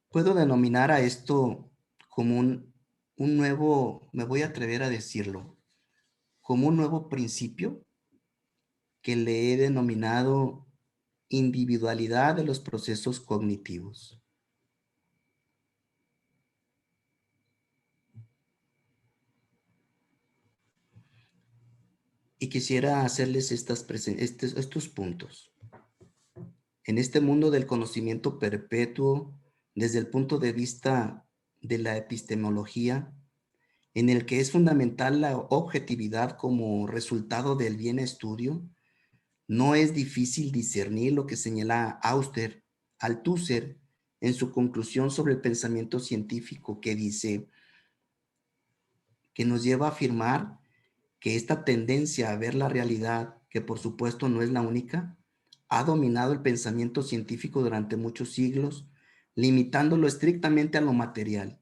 Puedo denominar a esto como un nuevo, me voy a atrever a decirlo, como un nuevo principio que le he denominado individualidad de los procesos cognitivos. Y quisiera hacerles estos puntos. En este mundo del conocimiento perpetuo, desde el punto de vista de la epistemología, en el que es fundamental la objetividad como resultado del bien estudio, no es difícil discernir lo que señala Althusser en su conclusión sobre el pensamiento científico, que dice que nos lleva a afirmar que esta tendencia a ver la realidad, que por supuesto no es la única, ha dominado el pensamiento científico durante muchos siglos, limitándolo estrictamente a lo material,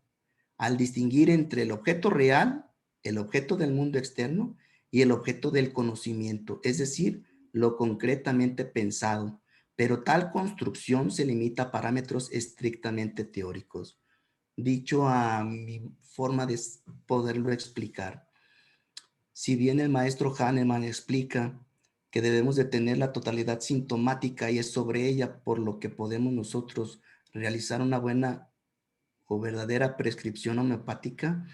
al distinguir entre el objeto real, el objeto del mundo externo y el objeto del conocimiento, es decir, lo concretamente pensado, pero tal construcción se limita a parámetros estrictamente teóricos. Dicho a mi forma de poderlo explicar, si bien el maestro Hahnemann explica que debemos de tener la totalidad sintomática y es sobre ella por lo que podemos nosotros realizar una buena o verdadera prescripción homeopática,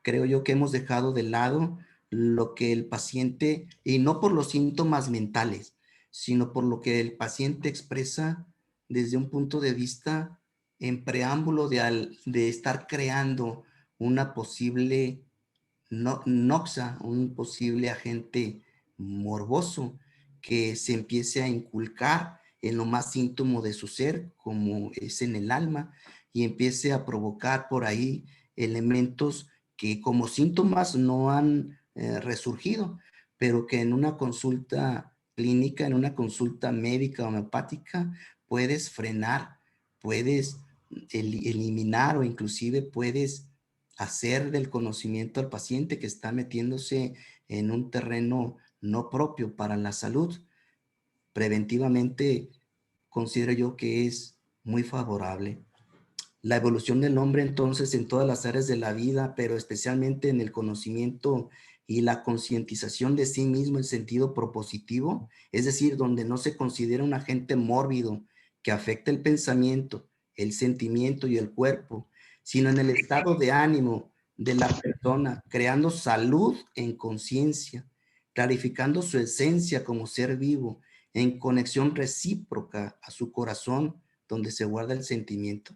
creo yo que hemos dejado de lado lo que el paciente, y no por los síntomas mentales, sino por lo que el paciente expresa desde un punto de vista en preámbulo de estar creando una posible noxa, un posible agente morboso que se empiece a inculcar en lo más íntimo de su ser, como es en el alma, y empiece a provocar por ahí elementos que como síntomas no han resurgido, pero que en una consulta clínica, en una consulta médica homeopática, puedes frenar, puedes eliminar o inclusive puedes hacer del conocimiento al paciente que está metiéndose en un terreno no propio para la salud. Preventivamente, considero yo que es muy favorable. La evolución del hombre entonces en todas las áreas de la vida, pero especialmente en el conocimiento y la concientización de sí mismo en sentido propositivo, es decir, donde no se considera un agente mórbido que afecta el pensamiento, el sentimiento y el cuerpo, sino en el estado de ánimo de la persona, creando salud en conciencia, clarificando su esencia como ser vivo, en conexión recíproca a su corazón, donde se guarda el sentimiento,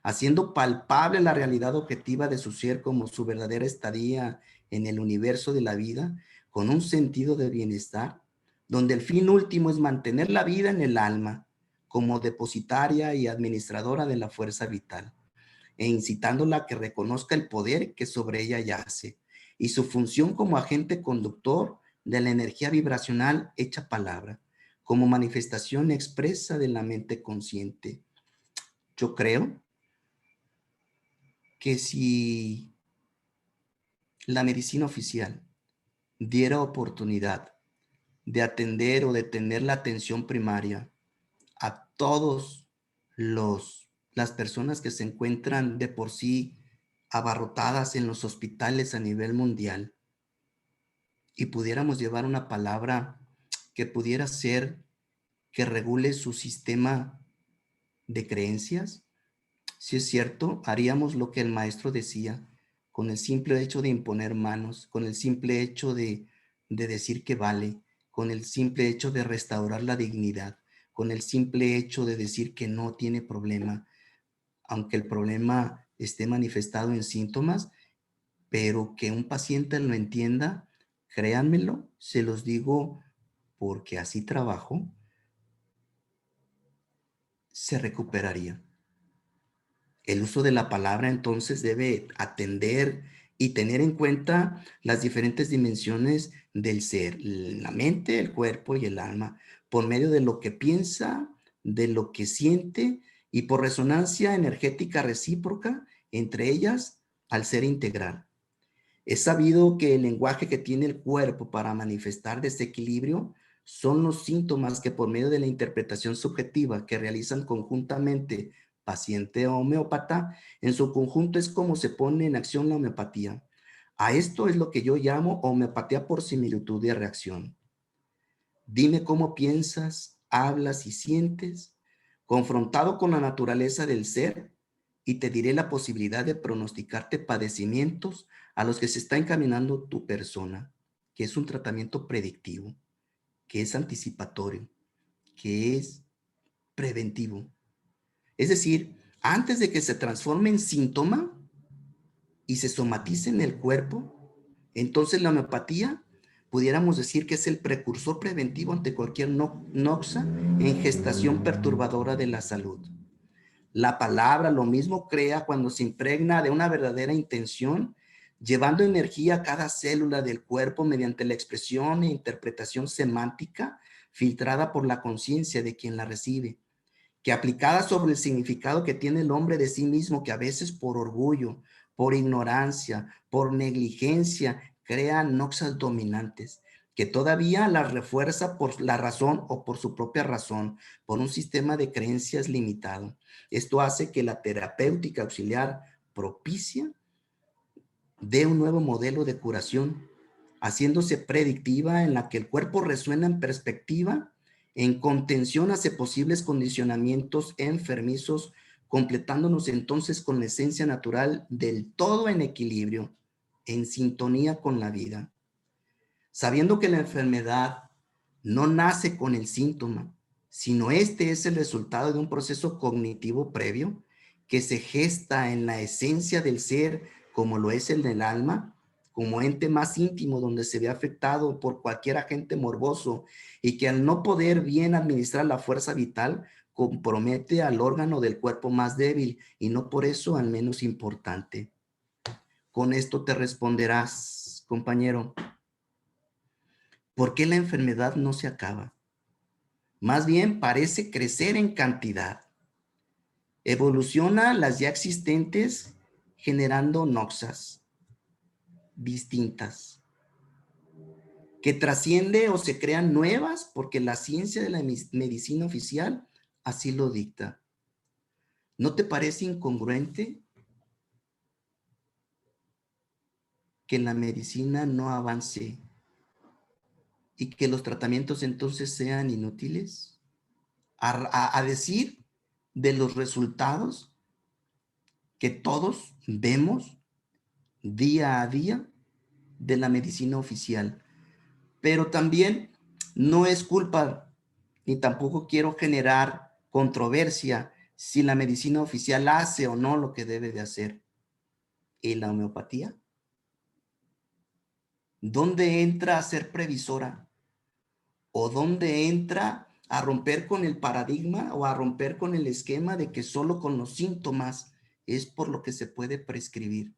haciendo palpable la realidad objetiva de su ser como su verdadera estadía en el universo de la vida, con un sentido de bienestar, donde el fin último es mantener la vida en el alma como depositaria y administradora de la fuerza vital, e incitándola a que reconozca el poder que sobre ella yace y su función como agente conductor de la energía vibracional hecha palabra, como manifestación expresa de la mente consciente. Yo creo que si la medicina oficial diera oportunidad de atender o de tener la atención primaria a todos las personas que se encuentran de por sí abarrotadas en los hospitales a nivel mundial, y pudiéramos llevar una palabra que pudiera ser que regule su sistema de creencias, si es cierto, haríamos lo que el maestro decía, con el simple hecho de imponer manos, con el simple hecho de decir que vale, con el simple hecho de restaurar la dignidad, con el simple hecho de decir que no tiene problema, aunque el problema esté manifestado en síntomas, pero que un paciente lo entienda, créanmelo, se los digo porque así trabajo, se recuperaría. El uso de la palabra entonces debe atender y tener en cuenta las diferentes dimensiones del ser, la mente, el cuerpo y el alma, por medio de lo que piensa, de lo que siente y por resonancia energética recíproca entre ellas al ser integral. Es sabido que el lenguaje que tiene el cuerpo para manifestar desequilibrio son los síntomas que por medio de la interpretación subjetiva que realizan conjuntamente paciente o homeópata, en su conjunto es como se pone en acción la homeopatía. A esto es lo que yo llamo homeopatía por similitud de reacción. Dime cómo piensas, hablas y sientes, confrontado con la naturaleza del ser, y te diré la posibilidad de pronosticarte padecimientos a los que se está encaminando tu persona, que es un tratamiento predictivo, que es anticipatorio, que es preventivo. Es decir, antes de que se transforme en síntoma y se somatice en el cuerpo, entonces la homeopatía pudiéramos decir que es el precursor preventivo ante cualquier noxa en gestación perturbadora de la salud. La palabra lo mismo crea cuando se impregna de una verdadera intención, llevando energía a cada célula del cuerpo mediante la expresión e interpretación semántica filtrada por la conciencia de quien la recibe, que aplicada sobre el significado que tiene el hombre de sí mismo, que a veces por orgullo, por ignorancia, por negligencia, crea noxas dominantes, que todavía las refuerza por la razón o por su propia razón, por un sistema de creencias limitado. Esto hace que la terapéutica auxiliar propicia dé un nuevo modelo de curación, haciéndose predictiva en la que el cuerpo resuena en perspectiva, en contención hacia posibles condicionamientos enfermizos, completándonos entonces con la esencia natural del todo en equilibrio. en sintonía con la vida, sabiendo que la enfermedad no nace con el síntoma, sino este es el resultado de un proceso cognitivo previo que se gesta en la esencia del ser, como lo es el del alma, como ente más íntimo donde se ve afectado por cualquier agente morboso y que al no poder bien administrar la fuerza vital, compromete al órgano del cuerpo más débil y no por eso al menos importante. Con esto te responderás, compañero, ¿por qué la enfermedad no se acaba? Más bien parece crecer en cantidad. Evoluciona las ya existentes generando noxas distintas, que trasciende o se crean nuevas porque la ciencia de la medicina oficial así lo dicta. ¿No te parece incongruente que la medicina no avance y que los tratamientos entonces sean inútiles? A decir de los resultados que todos vemos día a día de la medicina oficial. Pero también no es culpa, ni tampoco quiero generar controversia si la medicina oficial hace o no lo que debe de hacer. ¿Y la homeopatía? ¿Dónde entra a ser previsora? ¿O dónde entra a romper con el paradigma o a romper con el esquema de que solo con los síntomas es por lo que se puede prescribir?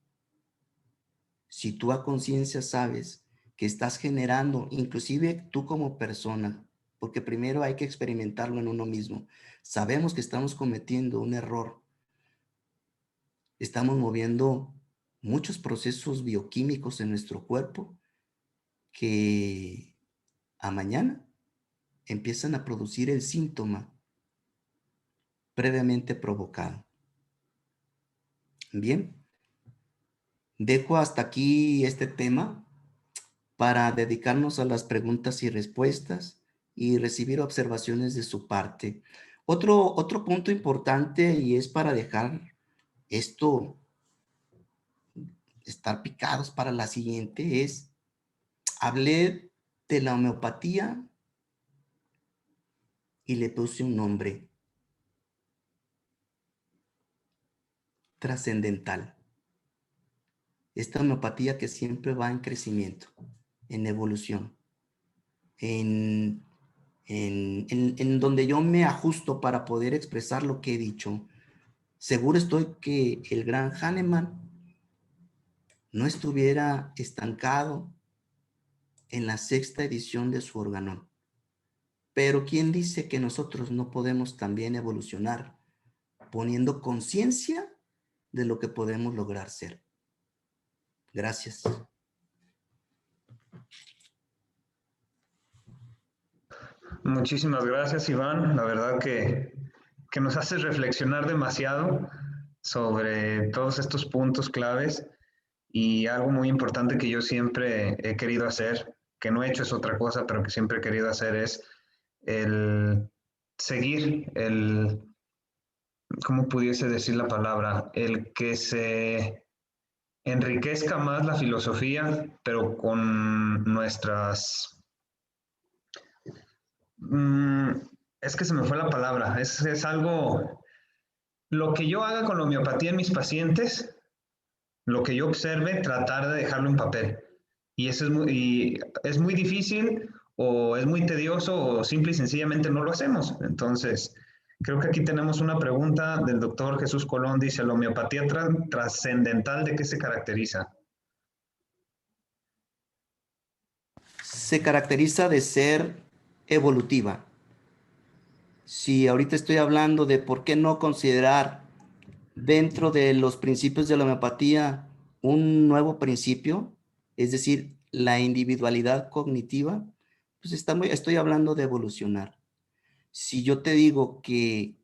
Si tú a conciencia sabes que estás generando, inclusive tú como persona, porque primero hay que experimentarlo en uno mismo, sabemos que estamos cometiendo un error, estamos moviendo muchos procesos bioquímicos en nuestro cuerpo que a mañana empiezan a producir el síntoma previamente provocado. Bien, dejo hasta aquí este tema para dedicarnos a las preguntas y respuestas y recibir observaciones de su parte. Otro punto importante, y es para dejar esto, estar picados para la siguiente, es, hablé de la homeopatía y le puse un nombre: trascendental. Esta homeopatía que siempre va en crecimiento, en evolución, en donde yo me ajusto para poder expresar lo que he dicho. Seguro estoy que el gran Hahnemann no estuviera estancado en la 6ª edición de su Organón. Pero ¿quién dice que nosotros no podemos también evolucionar poniendo conciencia de lo que podemos lograr ser? Gracias. Muchísimas gracias, Iván. La verdad que nos haces reflexionar demasiado sobre todos estos puntos claves y algo muy importante que yo siempre he querido hacer, que no he hecho es otra cosa, pero que siempre he querido hacer es el seguir el, ¿cómo pudiese decir la palabra? El que se enriquezca más la filosofía, pero con nuestras... es que se me fue la palabra, es algo, lo que yo haga con la homeopatía en mis pacientes, lo que yo observe, tratar de dejarlo en papel. Y eso es muy difícil o es muy tedioso o simple y sencillamente no lo hacemos. Entonces, creo que aquí tenemos una pregunta del doctor Jesús Colón. Dice, ¿la homeopatía trascendental de qué se caracteriza? Se caracteriza de ser evolutiva. Si ahorita estoy hablando de por qué no considerar dentro de los principios de la homeopatía un nuevo principio, es decir, la individualidad cognitiva, pues estoy hablando de evolucionar. Si yo te digo que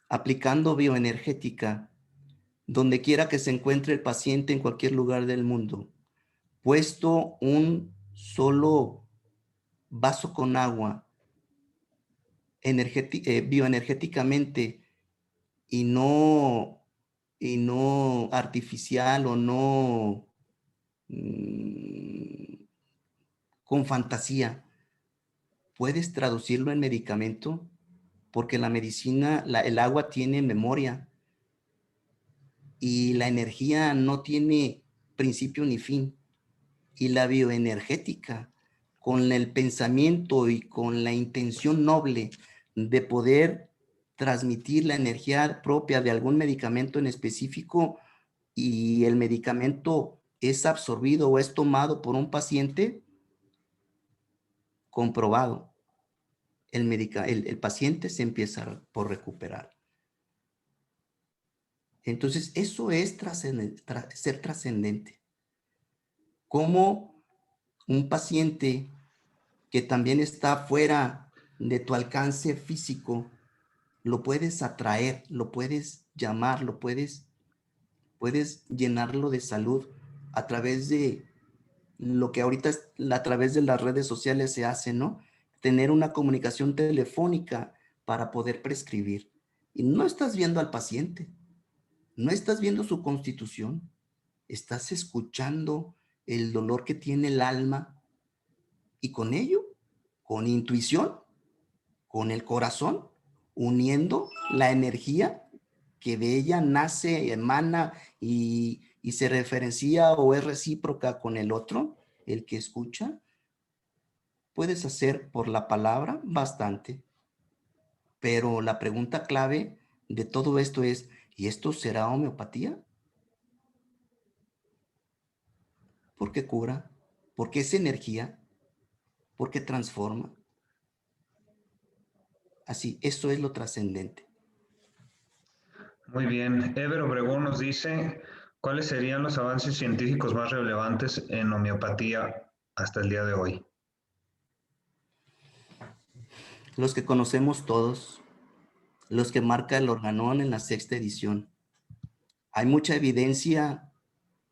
aplicando bioenergética, donde quiera que se encuentre el paciente en cualquier lugar del mundo, puesto un solo vaso con agua bioenergéticamente y no artificial o no con fantasía, puedes traducirlo en medicamento, porque la medicina, el agua tiene memoria y la energía no tiene principio ni fin. Y la bioenergética, con el pensamiento y con la intención noble de poder transmitir la energía propia de algún medicamento en específico, y el medicamento es absorbido o es tomado por un paciente, comprobado, el paciente se empieza por recuperar. Entonces, eso es ser trascendente. Como un paciente que también está fuera de tu alcance físico, lo puedes atraer, lo puedes llamar, puedes llenarlo de salud a través de lo que ahorita a través de las redes sociales se hace, ¿no? Tener una comunicación telefónica para poder prescribir. Y no estás viendo al paciente, no estás viendo su constitución, estás escuchando el dolor que tiene el alma y con ello, con intuición, con el corazón, uniendo la energía que de ella nace, emana y se referencia o es recíproca con el otro, el que escucha, puedes hacer por la palabra bastante. Pero la pregunta clave de todo esto es, ¿y esto será homeopatía? ¿Por qué cura? ¿Por qué es energía? ¿Por qué transforma? Así, esto es lo trascendente. Muy bien. Ever Obregón nos dice, ¿cuáles serían los avances científicos más relevantes en homeopatía hasta el día de hoy? Los que conocemos todos, los que marca el Organón en la 6ª edición. Hay mucha evidencia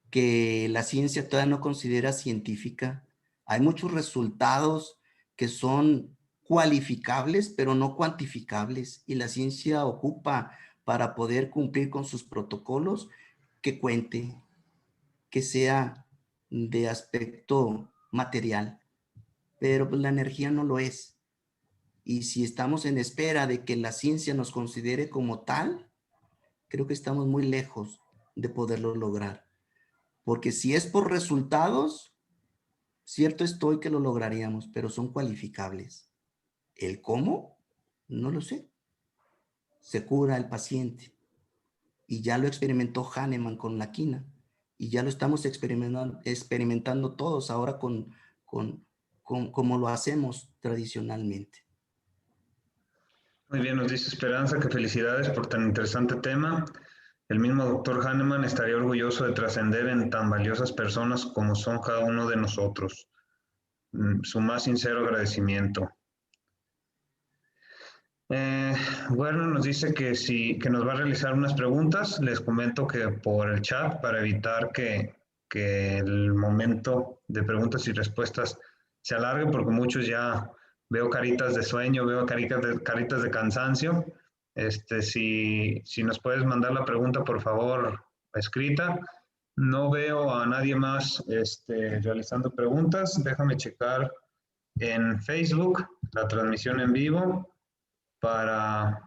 que la ciencia todavía no considera científica. Hay muchos resultados que son cualificables, pero no cuantificables. Y la ciencia ocupa para poder cumplir con sus protocolos que cuente, que sea de aspecto material. Pero pues, la energía no lo es. Y si estamos en espera de que la ciencia nos considere como tal, creo que estamos muy lejos de poderlo lograr. Porque si es por resultados, cierto estoy que lo lograríamos, pero son cualificables. ¿El cómo? No lo sé. Se cura el paciente. Y ya lo experimentó Hahnemann con la quina. Y ya lo estamos experimentando todos ahora con como lo hacemos tradicionalmente. Muy bien, nos dice Esperanza que felicidades por tan interesante tema. El mismo doctor Hahnemann estaría orgulloso de trascender en tan valiosas personas como son cada uno de nosotros. Su más sincero agradecimiento. Bueno, nos dice que sí, que nos va a realizar unas preguntas. Les comento que por el chat, para evitar que el momento de preguntas y respuestas se alargue, porque muchos ya veo caritas de sueño, veo caritas de cansancio. Si nos puedes mandar la pregunta, por favor, escrita. No veo a nadie más realizando preguntas. Déjame checar en Facebook la transmisión en vivo para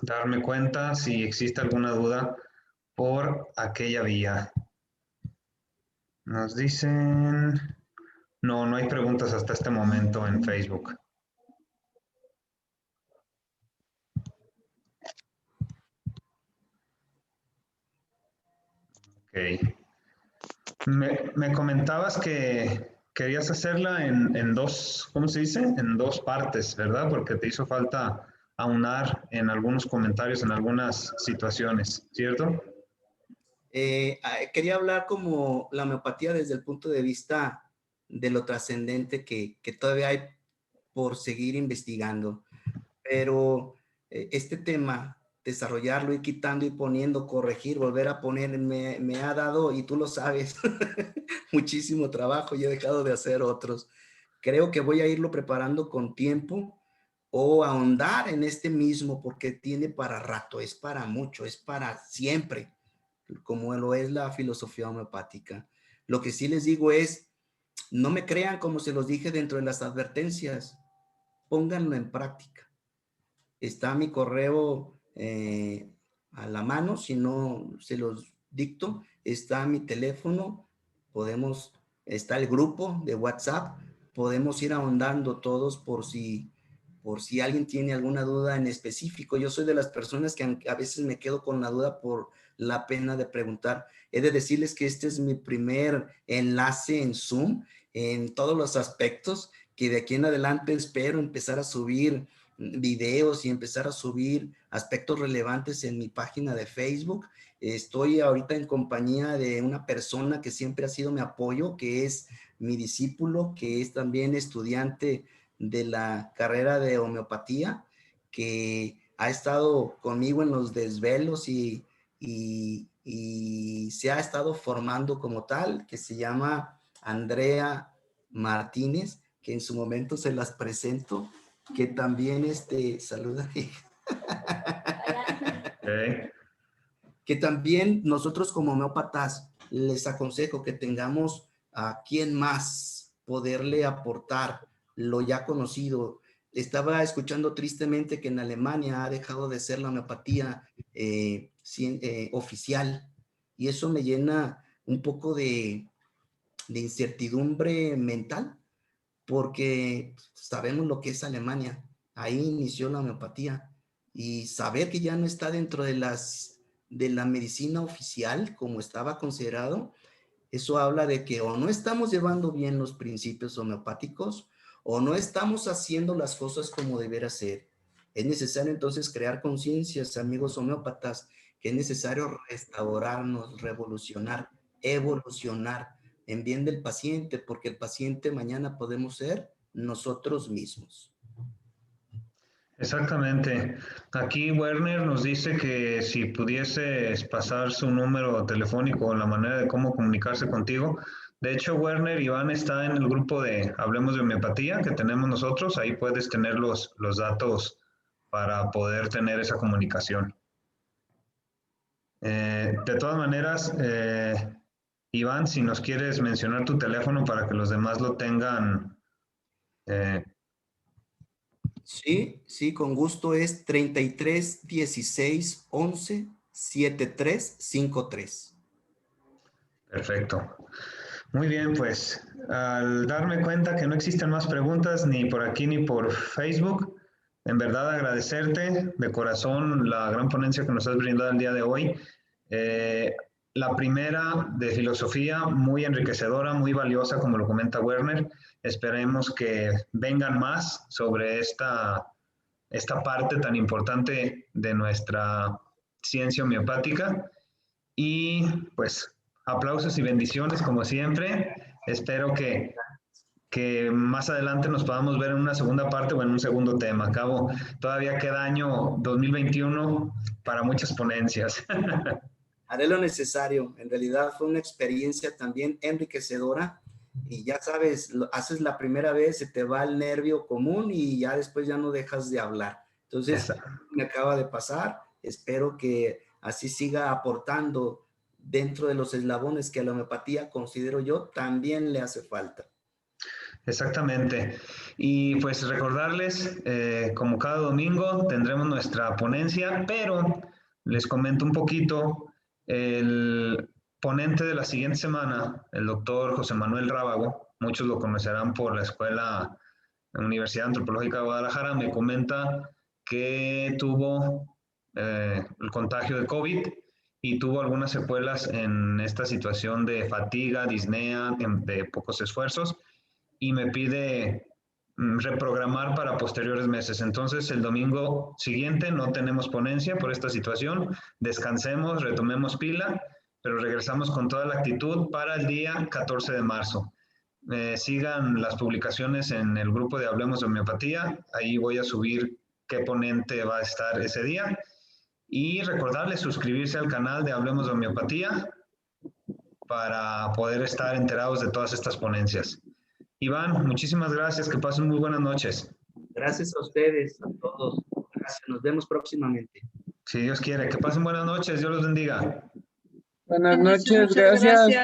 darme cuenta si existe alguna duda por aquella vía. Nos dicen, no hay preguntas hasta este momento en Facebook. Ok. Me comentabas que querías hacerla en dos, ¿cómo se dice? En dos partes, ¿verdad? Porque te hizo falta aunar en algunos comentarios, en algunas situaciones, ¿cierto? Quería hablar como la homeopatía desde el punto de vista de lo trascendente que todavía hay por seguir investigando. Pero este tema, desarrollarlo, ir quitando y poniendo, corregir, volver a poner, me ha dado, y tú lo sabes, muchísimo trabajo y he dejado de hacer otros. Creo que voy a irlo preparando con tiempo o ahondar en este mismo porque tiene para rato, es para mucho, es para siempre, como lo es la filosofía homeopática. Lo que sí les digo es, no me crean como se los dije dentro de las advertencias, pónganlo en práctica. Está mi correo a la mano, si no se los dicto, está mi teléfono, está el grupo de WhatsApp, podemos ir ahondando todos por si alguien tiene alguna duda en específico. Yo soy de las personas que a veces me quedo con la duda por la pena de preguntar. He de decirles que este es mi primer enlace en Zoom en todos los aspectos, que de aquí en adelante espero empezar a subir videos y empezar a subir aspectos relevantes en mi página de Facebook. Estoy ahorita en compañía de una persona que siempre ha sido mi apoyo, que es mi discípulo, que es también estudiante de la carrera de homeopatía, que ha estado conmigo en los desvelos y se ha estado formando como tal, que se llama Andrea Martínez, que en su momento se las presento, que también saluda, Okay. que también nosotros como homeópatas les aconsejo que tengamos a quien más poderle aportar lo ya conocido. Estaba escuchando tristemente que en Alemania ha dejado de ser la homeopatía oficial, y eso me llena un poco de incertidumbre mental, porque sabemos lo que es Alemania. Ahí inició la homeopatía, y saber que ya no está dentro de la medicina oficial como estaba considerado, eso habla de que o no estamos llevando bien los principios homeopáticos o no estamos haciendo las cosas como debería ser. Es necesario entonces crear conciencias, amigos homeópatas, que es necesario restaurarnos, revolucionar, evolucionar en bien del paciente, porque el paciente mañana podemos ser nosotros mismos. Exactamente. Aquí Werner nos dice que si pudieses pasar su número telefónico o la manera de cómo comunicarse contigo. De hecho, Werner, Iván está en el grupo de Hablemos de Homeopatía que tenemos nosotros. Ahí puedes tener los datos para poder tener esa comunicación. De todas maneras, Iván, si nos quieres mencionar tu teléfono para que los demás lo tengan. Sí, con gusto, es 33 16 11 73 53. Perfecto. Muy bien, pues al darme cuenta que no existen más preguntas ni por aquí ni por Facebook, en verdad agradecerte de corazón la gran ponencia que nos has brindado el día de hoy. La primera de filosofía, muy enriquecedora, muy valiosa, como lo comenta Werner. Esperemos que vengan más sobre esta parte tan importante de nuestra ciencia homeopática. Y pues aplausos y bendiciones como siempre. Espero que más adelante nos podamos ver en una segunda parte o en un segundo tema. Acabo, todavía queda año 2021 para muchas ponencias. Haré lo necesario. En realidad fue una experiencia también enriquecedora, y ya sabes, haces la primera vez, se te va el nervio común y ya después ya no dejas de hablar. Entonces, me acaba de pasar. Espero que así siga aportando dentro de los eslabones que a la homeopatía, considero yo, también le hace falta. Exactamente. Y pues recordarles, como cada domingo tendremos nuestra ponencia, pero les comento un poquito, el ponente de la siguiente semana, el doctor José Manuel Rábago, muchos lo conocerán por la Universidad Antropológica de Guadalajara, me comenta que tuvo el contagio de COVID y tuvo algunas secuelas en esta situación de fatiga, disnea, de pocos esfuerzos, y me pide reprogramar para posteriores meses. Entonces, el domingo siguiente no tenemos ponencia por esta situación. Descansemos, retomemos pila, pero regresamos con toda la actitud para el día 14 de marzo. Sigan las publicaciones en el grupo de Hablemos de Homeopatía. Ahí voy a subir qué ponente va a estar ese día. Y recordarles suscribirse al canal de Hablemos de Homeopatía para poder estar enterados de todas estas ponencias. Iván, muchísimas gracias, que pasen muy buenas noches. Gracias a ustedes, a todos. Gracias, nos vemos próximamente. Si Dios quiere, que pasen buenas noches, Dios los bendiga. Buenas noches, gracias.